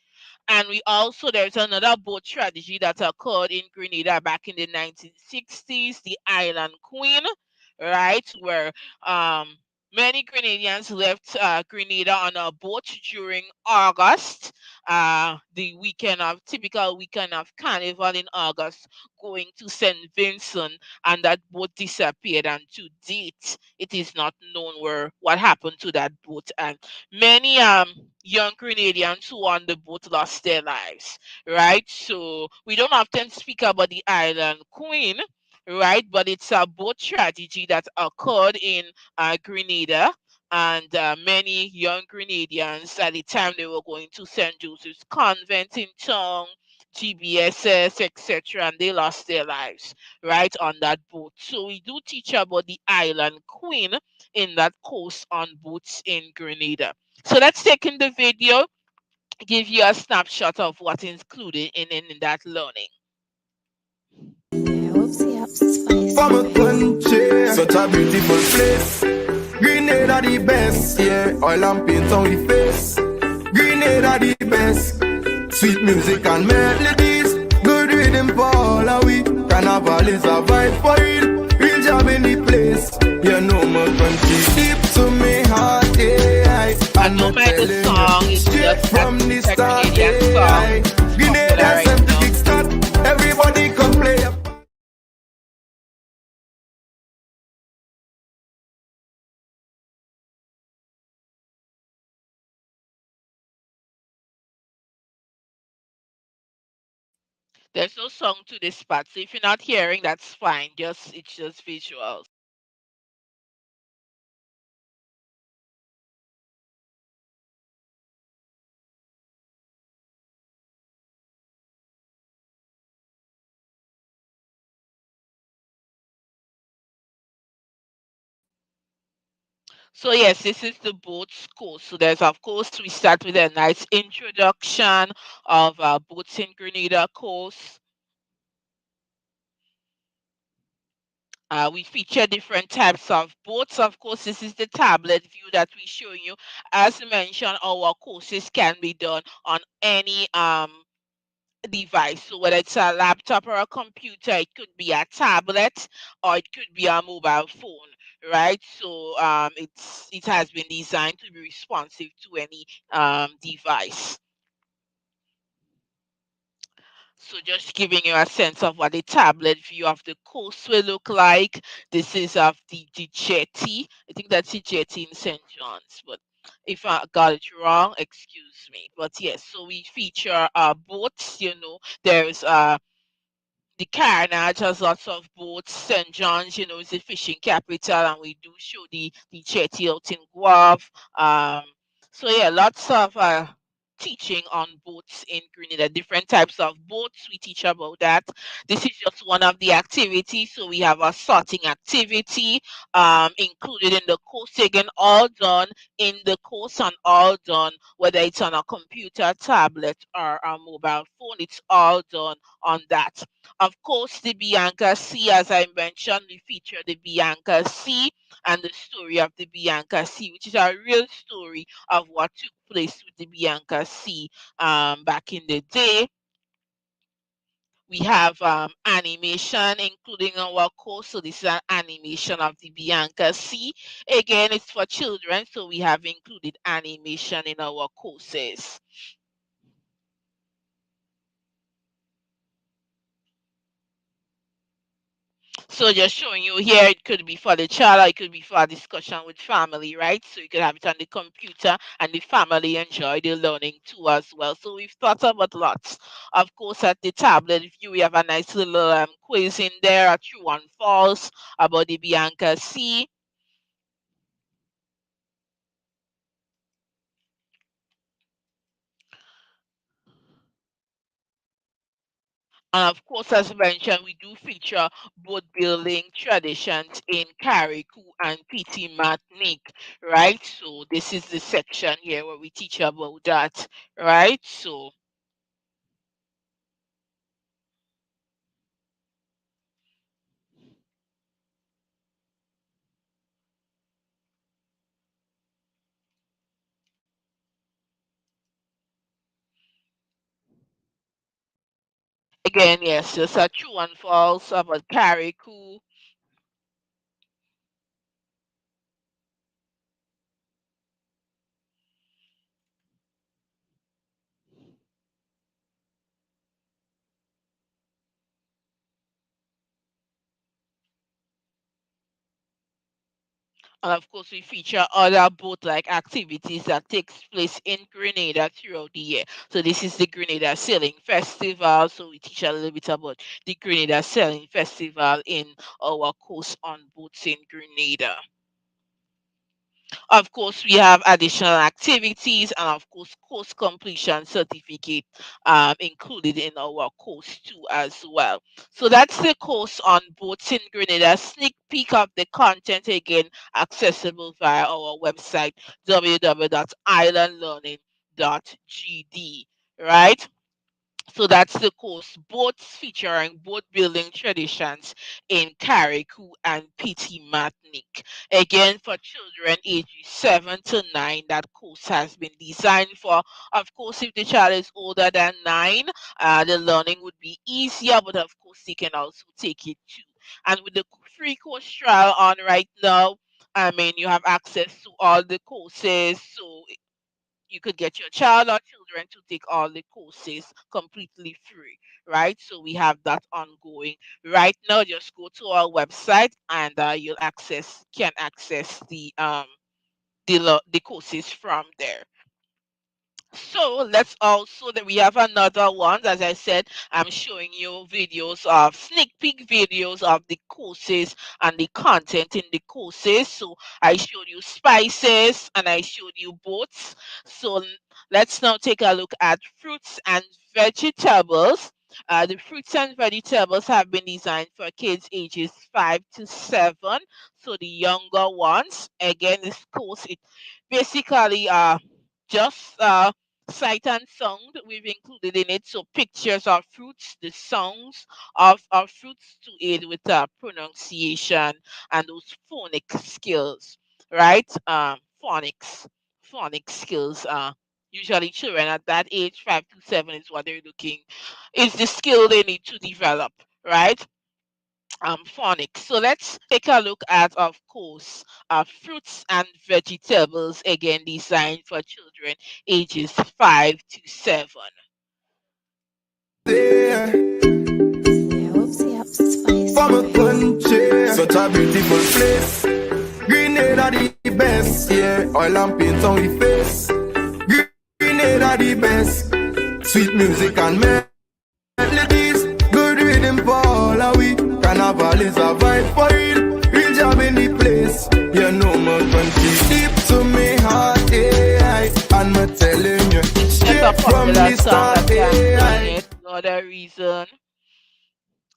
and we also there's another boat tragedy that occurred in Grenada back in the 1960s, the Island Queen, right, where um many Grenadians left Grenada on a boat during August, the weekend of typical weekend of Carnival in August, going to St. Vincent, and that boat disappeared. And to date, it is not known where what happened to that boat, and many young Grenadians who on the boat lost their lives, right? So we don't often speak about the Island Queen, right? But it's a boat tragedy that occurred in Grenada. And many young Grenadians at the time they were going to St. Joseph's Convent in town, GBSS, etc., and they lost their lives right on that boat. So we do teach about the Island Queen in that course on boats in Grenada. So let's take in the video, give you a snapshot of what is included in that learning. From a country, such a beautiful place. Grenada the best, yeah. Oil and paint on we face. Grenada the best. Sweet music and melodies. Good rhythm for all of we. Carnival is a vibe for it. Real job in the place. You know my country deep to me heart, yeah. And no matter the song, it's straight just from the start, Canadian yeah. song. Grenada Right sent to now. kickstart. Everybody come play up. There's no song to this part, so if you're not hearing, that's fine. Just it's just visuals. So yes, this is the boats course. So there's of course we start with a nice introduction of boats in Grenada course. We feature different types of boats. Of course, this is the tablet view that we show you. As mentioned, our courses can be done on any device. So whether it's a laptop or a computer, it could be a tablet or it could be a mobile phone, right? So it has been designed to be responsive to any device. So just giving you a sense of what the tablet view of the coast will look like. This is of the jetty. I think that's the jetty in St. John's, but if I got it wrong, excuse me. But yes, so we feature boats, there's the Carnage has lots of boats. St. John's, is a fishing capital, and we do show the jetty out in Guave. Um, so yeah, lots of teaching on boats in Grenada, different types of boats. We teach about that. This is just one of the activities. So we have a sorting activity included in the course. Again, all done in the course and all done, whether it's on a computer, tablet, or a mobile phone. It's all done on that. Of course, the Bianca Sea, as I mentioned, we feature the Bianca Sea and the story of the Bianca Sea, which is a real story of what took place with the Bianca Sea back in the day. We have animation including our course. So this is an animation of the Bianca Sea. Again, it's for children, so we have included animation in our courses. So just showing you here, it could be for the child or it could be for a discussion with family, right? So you could have it on the computer and the family enjoy the learning too as well. So we've thought about lots. Of course, at the tablet, if you we have a nice little quiz in there, a true and false about the Bianca C. And of course, as mentioned, we do feature both building traditions in Kariku and Petit Martinique, right? So this is the section here where we teach about that, right? So again, yes, there's a true and false about Kariku. And of course, we feature other boat like activities that takes place in Grenada throughout the year. So this is the Grenada Sailing Festival. So we teach a little bit about the Grenada Sailing Festival in our coast on boats in Grenada. Of course, we have additional activities and of course course completion certificate included in our course too as well. So that's the course on boats in Grenada. Sneak peek of the content again accessible via our website www.islandlearning.gd. Right? So that's the course, boats featuring boat building traditions in Carriacou and Petit Martinique. Again, for children ages 7 to 9, that course has been designed for. Of course, if the child is older than 9, the learning would be easier, but of course, they can also take it too. And with the free course trial on right now, I mean, you have access to all the courses. So you could get your child or children to take all the courses completely free, right? So we have that ongoing right now. Just go to our website and you'll access the courses from there. So let's also that we have another one. As I said, I'm showing you videos of sneak peek videos of the courses and the content in the courses. So I showed you spices and I showed you boats. So let's now take a look at fruits and vegetables. The fruits and vegetables have been designed for kids ages 5 to 7. So the younger ones, again, this course it basically just sight and sound we've included in it. So pictures of fruits, the sounds of fruits to aid with pronunciation and those phonic skills, right? Phonics skills. Usually children at that age, 5 to 7, is what they're looking, is the skill they need to develop, right? Phonics. So let's take a look at, of course, fruits and vegetables, again designed for children ages 5 to 7. Yeah, from a country, such a beautiful place. Grenada the best, yeah. Oil and paint on we face. Grenada the best. Sweet music and melodies, good rhythm for all of we. Carnival is a vibe for real. Real job in the place. You know my country deep to me heart, yeah. And me telling you, It's just a straight from popular the song start, that can be on yeah. it. No other reason.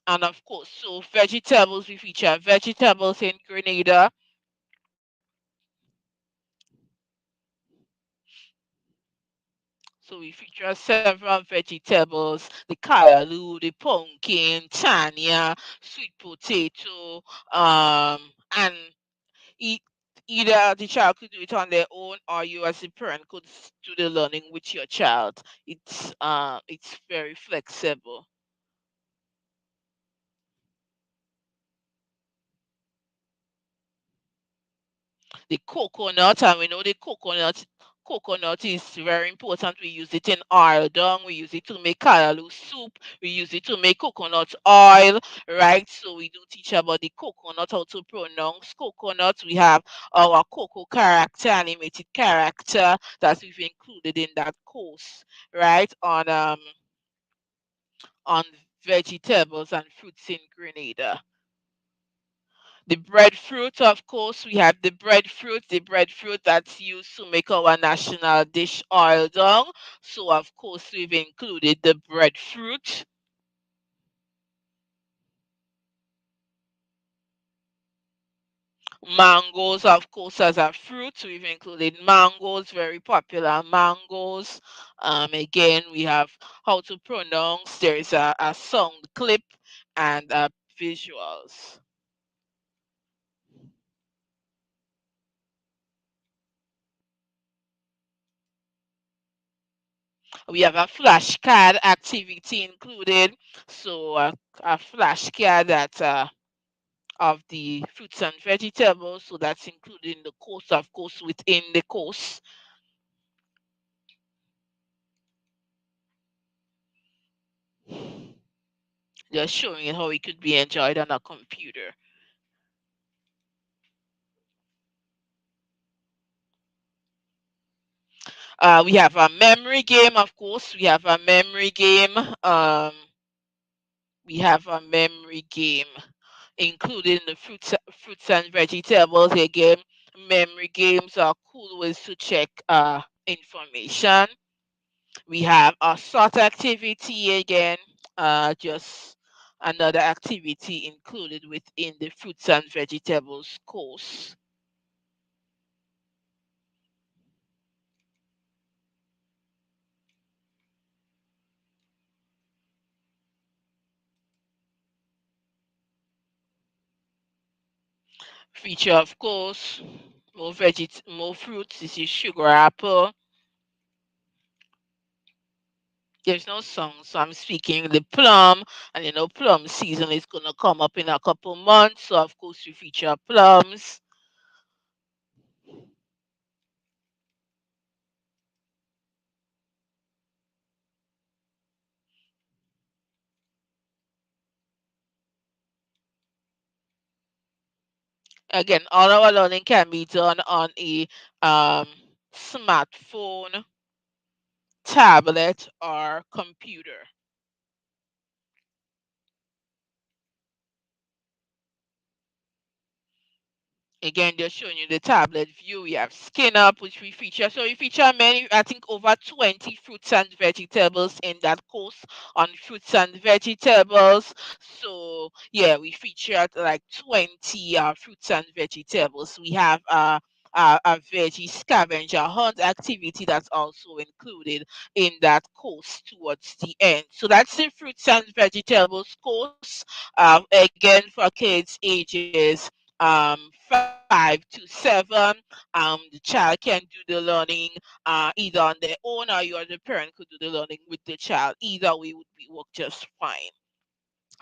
And of course, so vegetables, we feature vegetables in Grenada. So we feature several vegetables, the callaloo, the pumpkin, tanya, sweet potato, and e- either the child could do it on their own or you as a parent could do the learning with your child. It's very flexible. The coconut, and we know the coconut coconut is very important. We use it in oil dung. We use it to make callaloo soup. We use it to make coconut oil, right? So we do teach about the coconut, how to pronounce coconut. We have our cocoa character, animated character that we've included in that course, right? On vegetables and fruits in Grenada. The breadfruit, of course, we have the breadfruit that's used to make our national dish oil dung. So, of course, we've included the breadfruit. Mangoes, of course, as a fruit, we've included mangoes, very popular mangoes. Again, we have how to pronounce. There's a sound clip and visuals. We have a flashcard activity included. So a flashcard that of the fruits and vegetables. So that's included in the course, of course, within the course. Just showing it how it could be enjoyed on a computer. We have a memory game, of course. We have a memory game. We have a memory game including the fruits and vegetables. Again, memory games are cool ways to check information. We have a sort activity again, just another activity included within the fruits and vegetables course. Feature, of course, more fruits. This is sugar apple. There's no song, so I'm speaking the plum, and plum season is gonna come up in a couple months. So of course we feature plums. Again, all our learning can be done on a um, smartphone, tablet, or computer. Again, they're showing you the tablet view. We have Skin Up, which we feature. So we feature many, I think over 20 fruits and vegetables in that course on fruits and vegetables. So yeah, we featured like 20 fruits and vegetables. We have a veggie scavenger hunt activity that's also included in that course towards the end. So that's the fruits and vegetables course. Again, for kids ages 5 to 7. The child can do the learning either on their own, or you or the parent could do the learning with the child. Either way would be work just fine.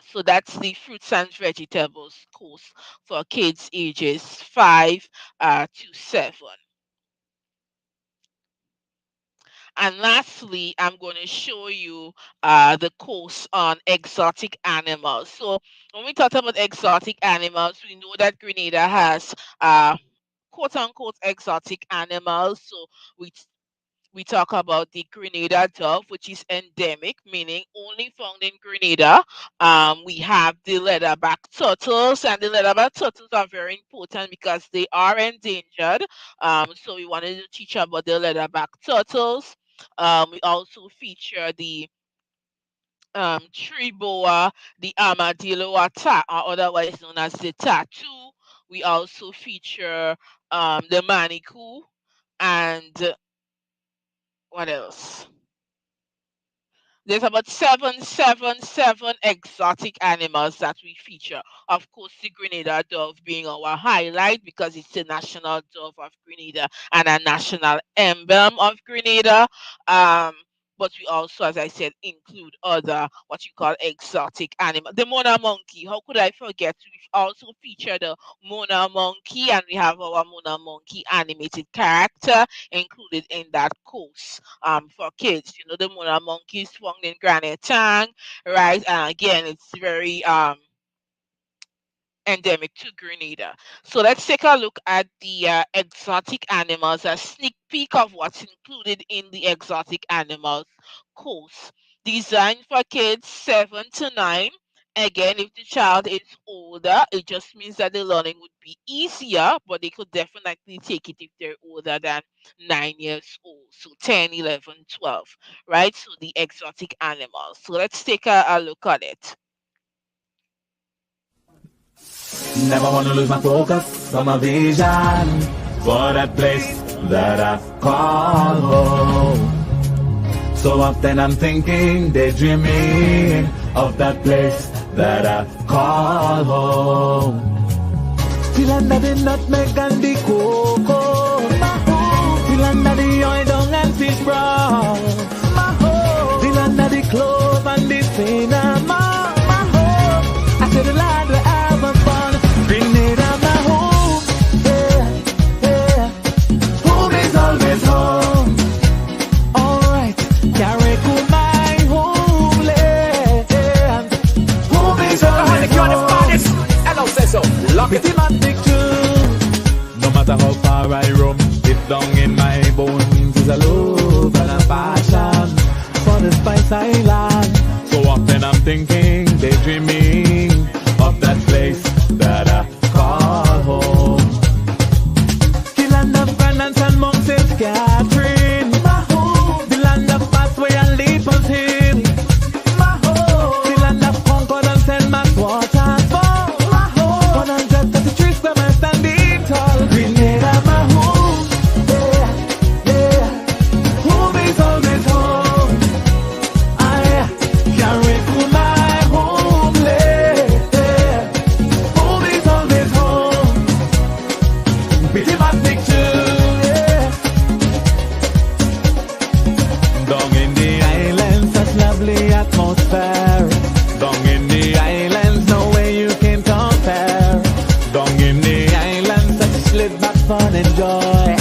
So that's the fruits and vegetables course for kids ages 5 to 7. And lastly, I'm going to show you the course on exotic animals. So when we talk about exotic animals, we know that Grenada has quote unquote exotic animals. So we we talk about the Grenada dove, which is endemic, meaning only found in Grenada. We have the leatherback turtles, and the leatherback turtles are very important because they are endangered. So we wanted to teach about the leatherback turtles. We also feature the tree boa, the armadillo attack, or otherwise known as the tattoo. We also feature the manikou and what else? There's about seven exotic animals that we feature. Of course, the Grenada dove being our highlight because it's the national dove of Grenada and a national emblem of Grenada. Um, but we also, as I said, include other what you call exotic animal. The Mona monkey. How could I forget? We also feature the Mona monkey, and we have our Mona monkey animated character included in that course for kids. You know, the Mona monkey is found in Granite Tank, right? And again, it's very endemic to Grenada. So let's take a look at the exotic animals, a sneak peek of what's included in the exotic animals course. Designed for kids 7 to 9. Again, if the child is older, it just means that the learning would be easier, but they could definitely take it if they're older than 9 years old. So 10, 11, 12, right? So the exotic animals. So let's take a look at it. Never wanna lose my focus or my vision for that place that I call home. So often I'm thinking, daydreaming of that place that I call home. Till under the nutmeg and the cocoa, till under the oil down and fish brown, till under the clove and the cinnamon. I said the Lord will have a fun. Grenada, my home, yeah, yeah. Home is always home. Alright, Carrico, my homeland. Home is always home. Hello, say so. Lock it. Pity too. No matter how far I roam, deep down in my bones is a love and a passion for the Spice Island. So often I'm thinking, daydreaming of that place that I call home. The land of grandants and monks is Catherine. The land of pathway and Leopold's Hill. The land of concordance and Mass Waterfall. 133 square miles standing tall. Grenada, my home, yeah, yeah. Home is always home. I can't recall my homeland. Home is always home. Pretty much picture, yeah. Down in the islands, such lovely atmosphere. Down in the islands, no way you can compare. Down in the islands, such laid back fun and joy.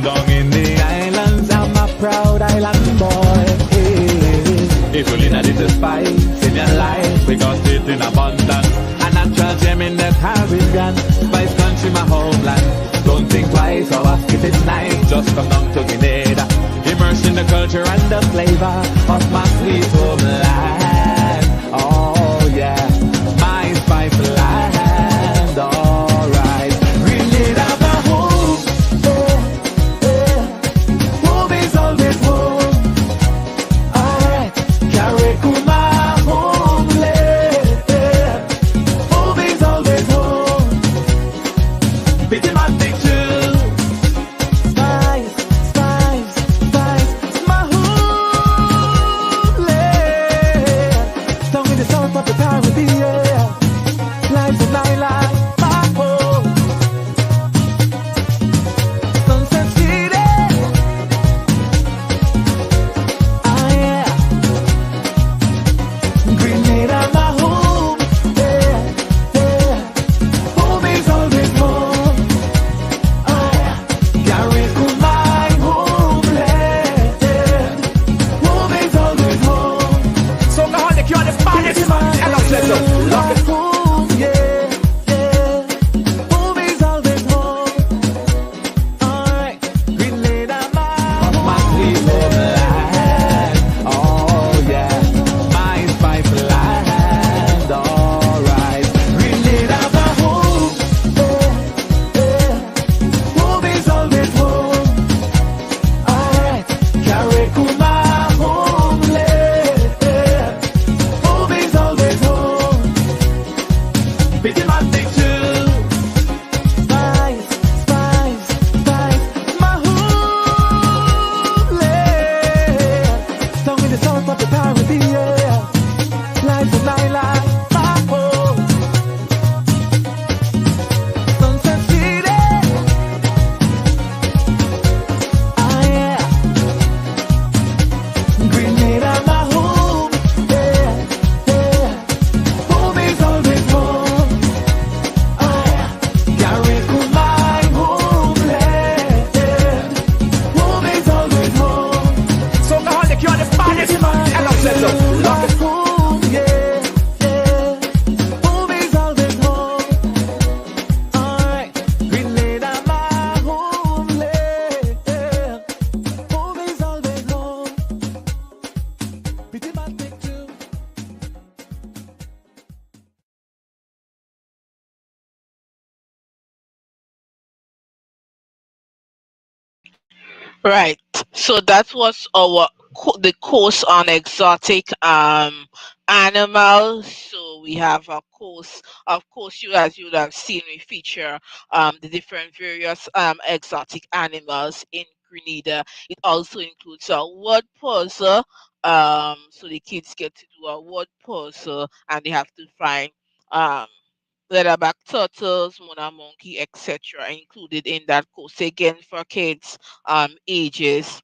Down in the islands, I'm a proud island boy. Hey. If you lean at the spice in your life, we got it in abundance. A natural gem in the Caribbean, Spice Country, my homeland. Don't think twice or ask if it's nice, just come down to Grenada. Immerse in the culture and the flavor of my sweet homeland. Oh yeah, my spice land, alright. Grenada, my home, yeah, yeah. Home is always home. Alright, Carrico, my homeland, yeah. Home is always home. Pity my picture. Spice, spice, spice, my homeland. Right. So that was our the course on exotic animals. So we have a course. Of course, you as you would have seen, we feature the different various exotic animals in Grenada. It also includes a word puzzle. So the kids get to do a word puzzle and they have to find um leatherback turtles, Mona monkey, etc. included in that course again for kids ages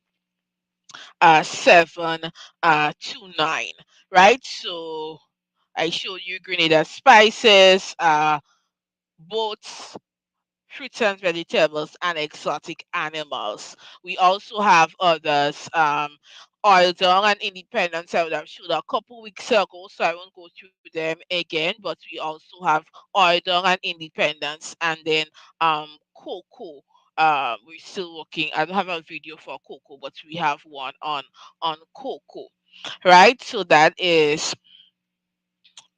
7 to 9, right? So I showed you Grenada spices, boats, fruits and vegetables, and exotic animals. We also have others, oil dung and independence. I would have showed a couple weeks ago, so I won't go through them again. But we also have oil dung and independence, and then cocoa. We're still working. I don't have a video for cocoa, but we have one on cocoa, right? So that is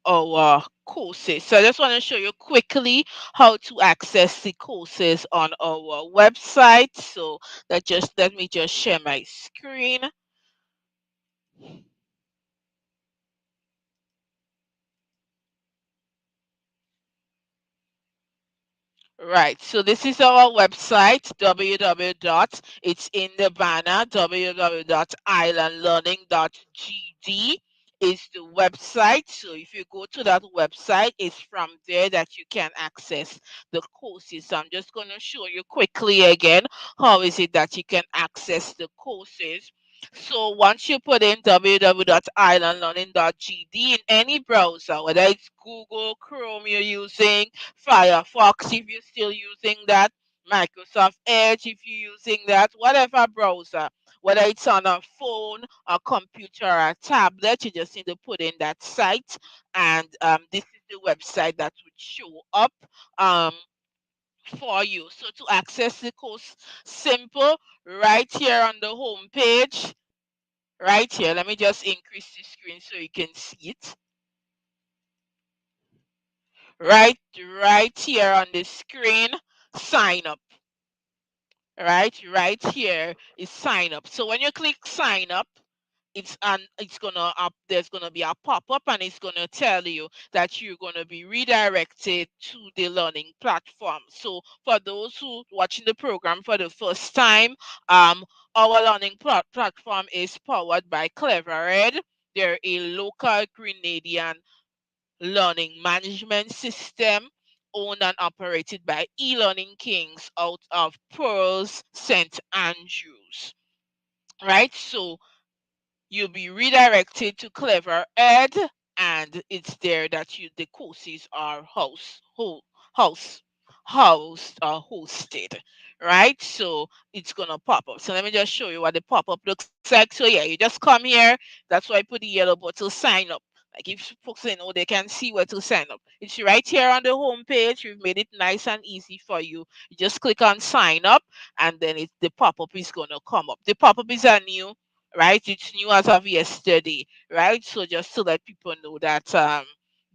our courses. So I just want to show you quickly how to access the courses on our website. So that just let me just share my screen. Right. So this is our website, www dot, it's in the banner, www.islandlearning.gd is the website. So if you go to that website, it's from there that you can access the courses. So I'm just going to show you quickly again how is it that you can access the courses. So once you put in www.islandlearning.gd in any browser, whether it's Google, Chrome you're using, Firefox if you're still using that, Microsoft Edge if you're using that, whatever browser, whether it's on a phone, a computer, or a tablet, you just need to put in that site, and this is the website that would show up um, for you. So to access the course, simple, right here on the home page, right here. Let me just increase the screen so you can see it. Right here on the screen, sign up. Right here is sign up. So when you click sign up, it's gonna up there's gonna be a pop-up and it's gonna tell you that you're gonna be redirected to the learning platform. So for those who watching the program for the first time, um our learning platform is powered by CleverEd. They're a local Grenadian learning management system owned and operated by e-learning kings out of Pearls, St. Andrews. Right? So you'll be redirected to Clever Ed, and it's there that you the courses are house housed or hosted. Right? So it's gonna pop up. So let me just show you what the pop-up looks like. So yeah, you just come here. That's why I put the yellow button sign up. Like if folks they know they can see where to sign up. It's right here on the home page. We've made it nice and easy for you. You just click on sign up and then the pop-up is gonna come up. The pop-up is a new, right? It's new as of yesterday, right? So just to let people know that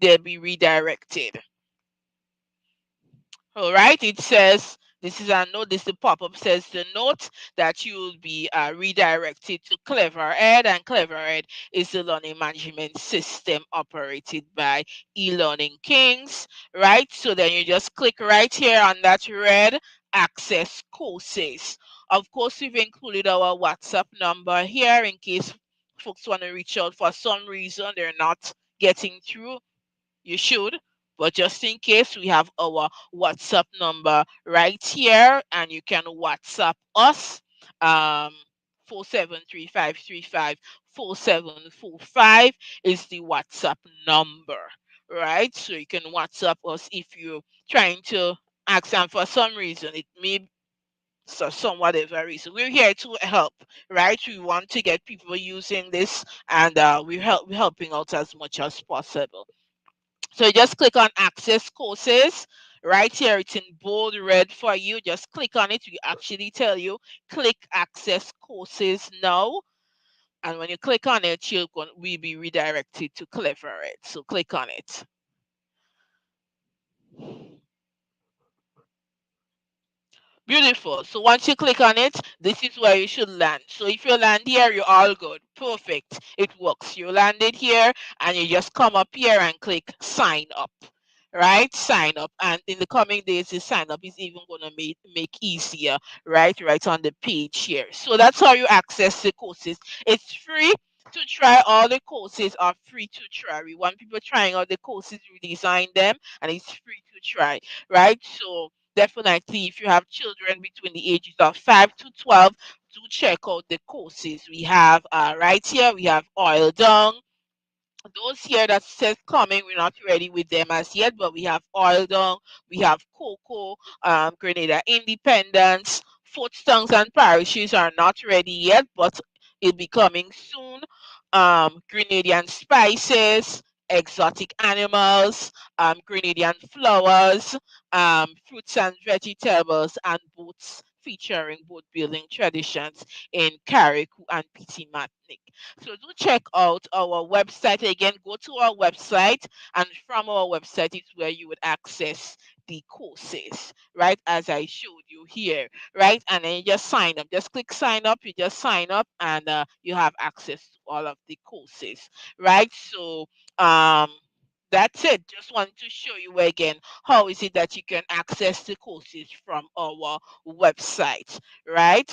they'll be redirected. All right, it says this is a note. This the pop-up says the note that you will be redirected to CleverEd, and CleverEd is the learning management system operated by eLearning Kings, right? So then you just click right here on that red access courses. Of course, we've included our WhatsApp number here in case folks want to reach out for some reason they're not getting through. You should, but just in case, we have our WhatsApp number right here, and you can WhatsApp us. Um, 4735354745 is the WhatsApp number, right? So you can WhatsApp us if you're trying to ask, and for some reason it may, so some whatever reason we're here to help, right? We want to get people using this, and we're helping out as much as possible. So you just click on access courses. Right here, it's in bold red for you. Just click on it. We actually tell you click access courses now. And when you click on it, will be redirected to Clevered. So click on it. Beautiful. So once you click on it, this is where you should land. So if you land here, you're all good. Perfect. It works. You landed here and you just come up here and click sign up. Right? Sign up. And in the coming days, the sign up is even gonna make easier, right on the page here. So that's how you access the courses. It's free to try. All the courses are free to try. We want people trying out the courses, we design them, and it's free to try, right? So definitely, if you have children between the ages of 5 to 12, do check out the courses we have right here. We have oil dung. Those here that says coming, we're not ready with them as yet, but we have oil dung, we have cocoa, Grenada Independence, foot stongs and parishes are not ready yet, but it'll be coming soon. Grenadian spices, exotic animals, Grenadian flowers, fruits and vegetables, and boats featuring boat building traditions in Carriacou and Petit Martinique. So do check out our website again. Go to our website, and from our website is where you would access the courses, right? As I showed you here, right? And then you just sign up. Just click sign up. You just sign up, and you have access to all of the courses, right? So um, that's it. Just wanted to show you again how is it that you can access the courses from our website, right?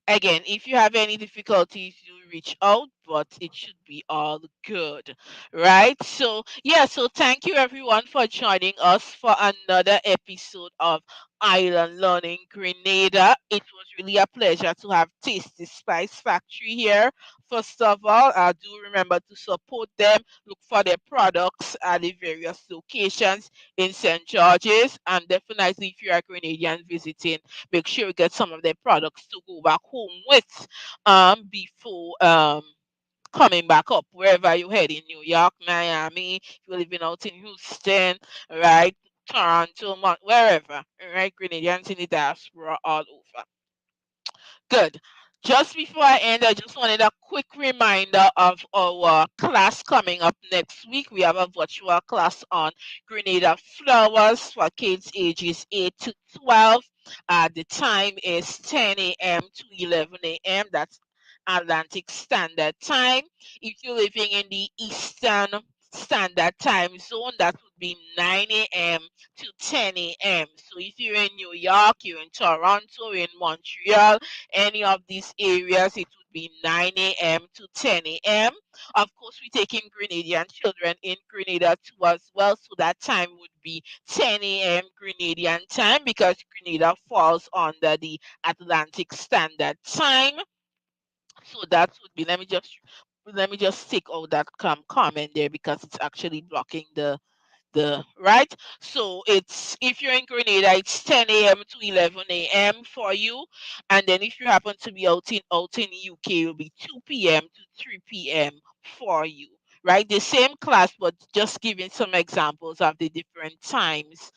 Again, if you have any difficulties, you reach out, but it should be all good, right? So, yeah, so thank you everyone for joining us for another episode of Island Learning Grenada. It was really a pleasure to have Tasty Spice Factory here. First of all, do remember to support them, look for their products at the various locations in St. George's, and definitely if you're a Grenadian visiting, make sure you get some of their products to go back home with before coming back up wherever you head in New York, Miami, if you're living out in Houston, right? Toronto, wherever, right? Grenadians in the diaspora all over. Good. Just before I end, I just wanted a quick reminder of our class coming up next week. We have a virtual class on Grenada flowers for kids ages 8 to 12. The time is 10 a.m. to 11 a.m. That's Atlantic Standard Time. If you're living in the Eastern Standard Time Zone, that would be 9 a.m. to 10 a.m. So if you're in New York, you're in Toronto, in Montreal, any of these areas, it would be 9 a.m. to 10 a.m. Of course, we're taking Grenadian children in Grenada too as well, so that time would be 10 a.m. Grenadian time because Grenada falls under the Atlantic Standard Time. So that would be. Let me just take out that comment there because it's actually blocking the right. So it's if you're in Grenada, it's 10 a.m. to 11 a.m. for you, and then if you happen to be out in UK, it will be 2 p.m. to 3 p.m. for you. Right, the same class, but just giving some examples of the different times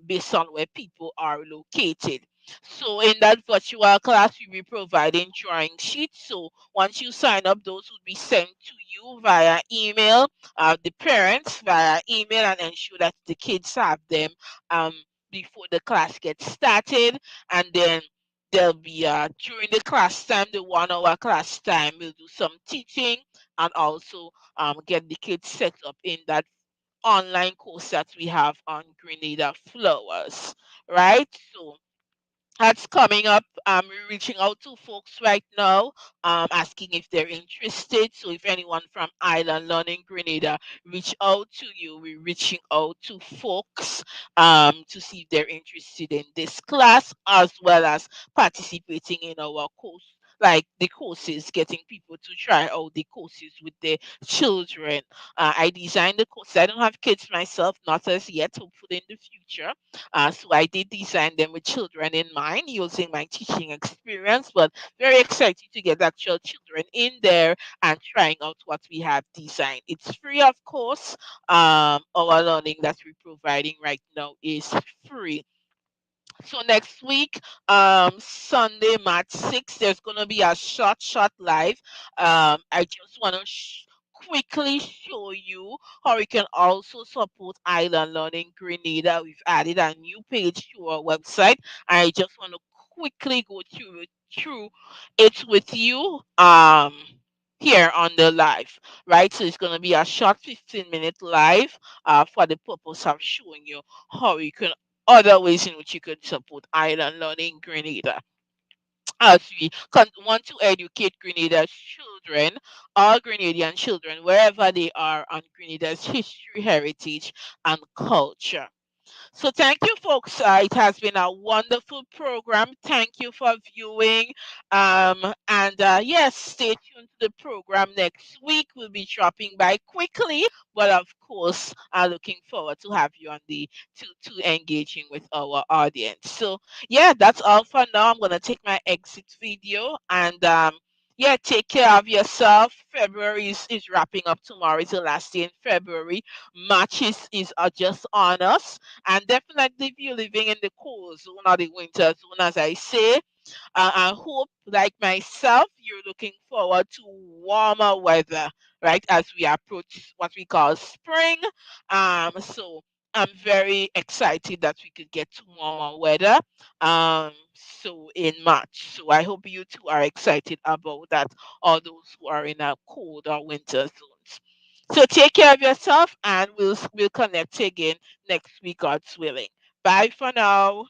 based on where people are located. So in that virtual class, we'll be providing drawing sheets. So once you sign up, those will be sent to you via email, the parents via email, and ensure that the kids have them um, before the class gets started. And then there'll be during the class time, the 1 hour class time, we'll do some teaching and also get the kids set up in that online course that we have on Grenada flowers, right? So that's coming up. We're reaching out to folks right now, asking if they're interested. So if anyone from Island Learning Grenada reach out to you, we're reaching out to folks to see if they're interested in this class as well as participating in our course. Like the courses, getting people to try out the courses with their children. I designed the courses. I don't have kids myself, not as yet, hopefully in the future. So I did design them with children in mind using my teaching experience, but very excited to get actual children in there and trying out what we have designed. It's free, of course. Our learning that we're providing right now is free. So next week, Sunday, March 6th, there's gonna be a short live. I just wanna quickly show you how you can also support Island Learning Grenada. We've added a new page to our website. I just want to quickly go through it with you here on the live, right? So it's going to be a short 15-minute live for the purpose of showing you how you can other ways in which you can support Island Learning Grenada as we want to educate Grenada's children, all Grenadian children, wherever they are, on Grenada's history, heritage, and culture. So thank you, folks. It has been a wonderful program. Thank you for viewing. And yes, stay tuned to the program next week. We'll be dropping by quickly, but of course, looking forward to have you on the to engaging with our audience. So yeah, that's all for now. I'm gonna take my exit video and yeah, take care of yourself. February is wrapping up tomorrow. It's the last day in February. March is just on us. And definitely, if you're living in the cold zone or the winter zone, as I say, I hope, like myself, you're looking forward to warmer weather, right, as we approach what we call spring. So I'm very excited that we could get to warmer weather. So in March. So I hope you too are excited about that. All those who are in a cold or winter zones. So take care of yourself, and we'll connect again next week, God's willing. Bye for now.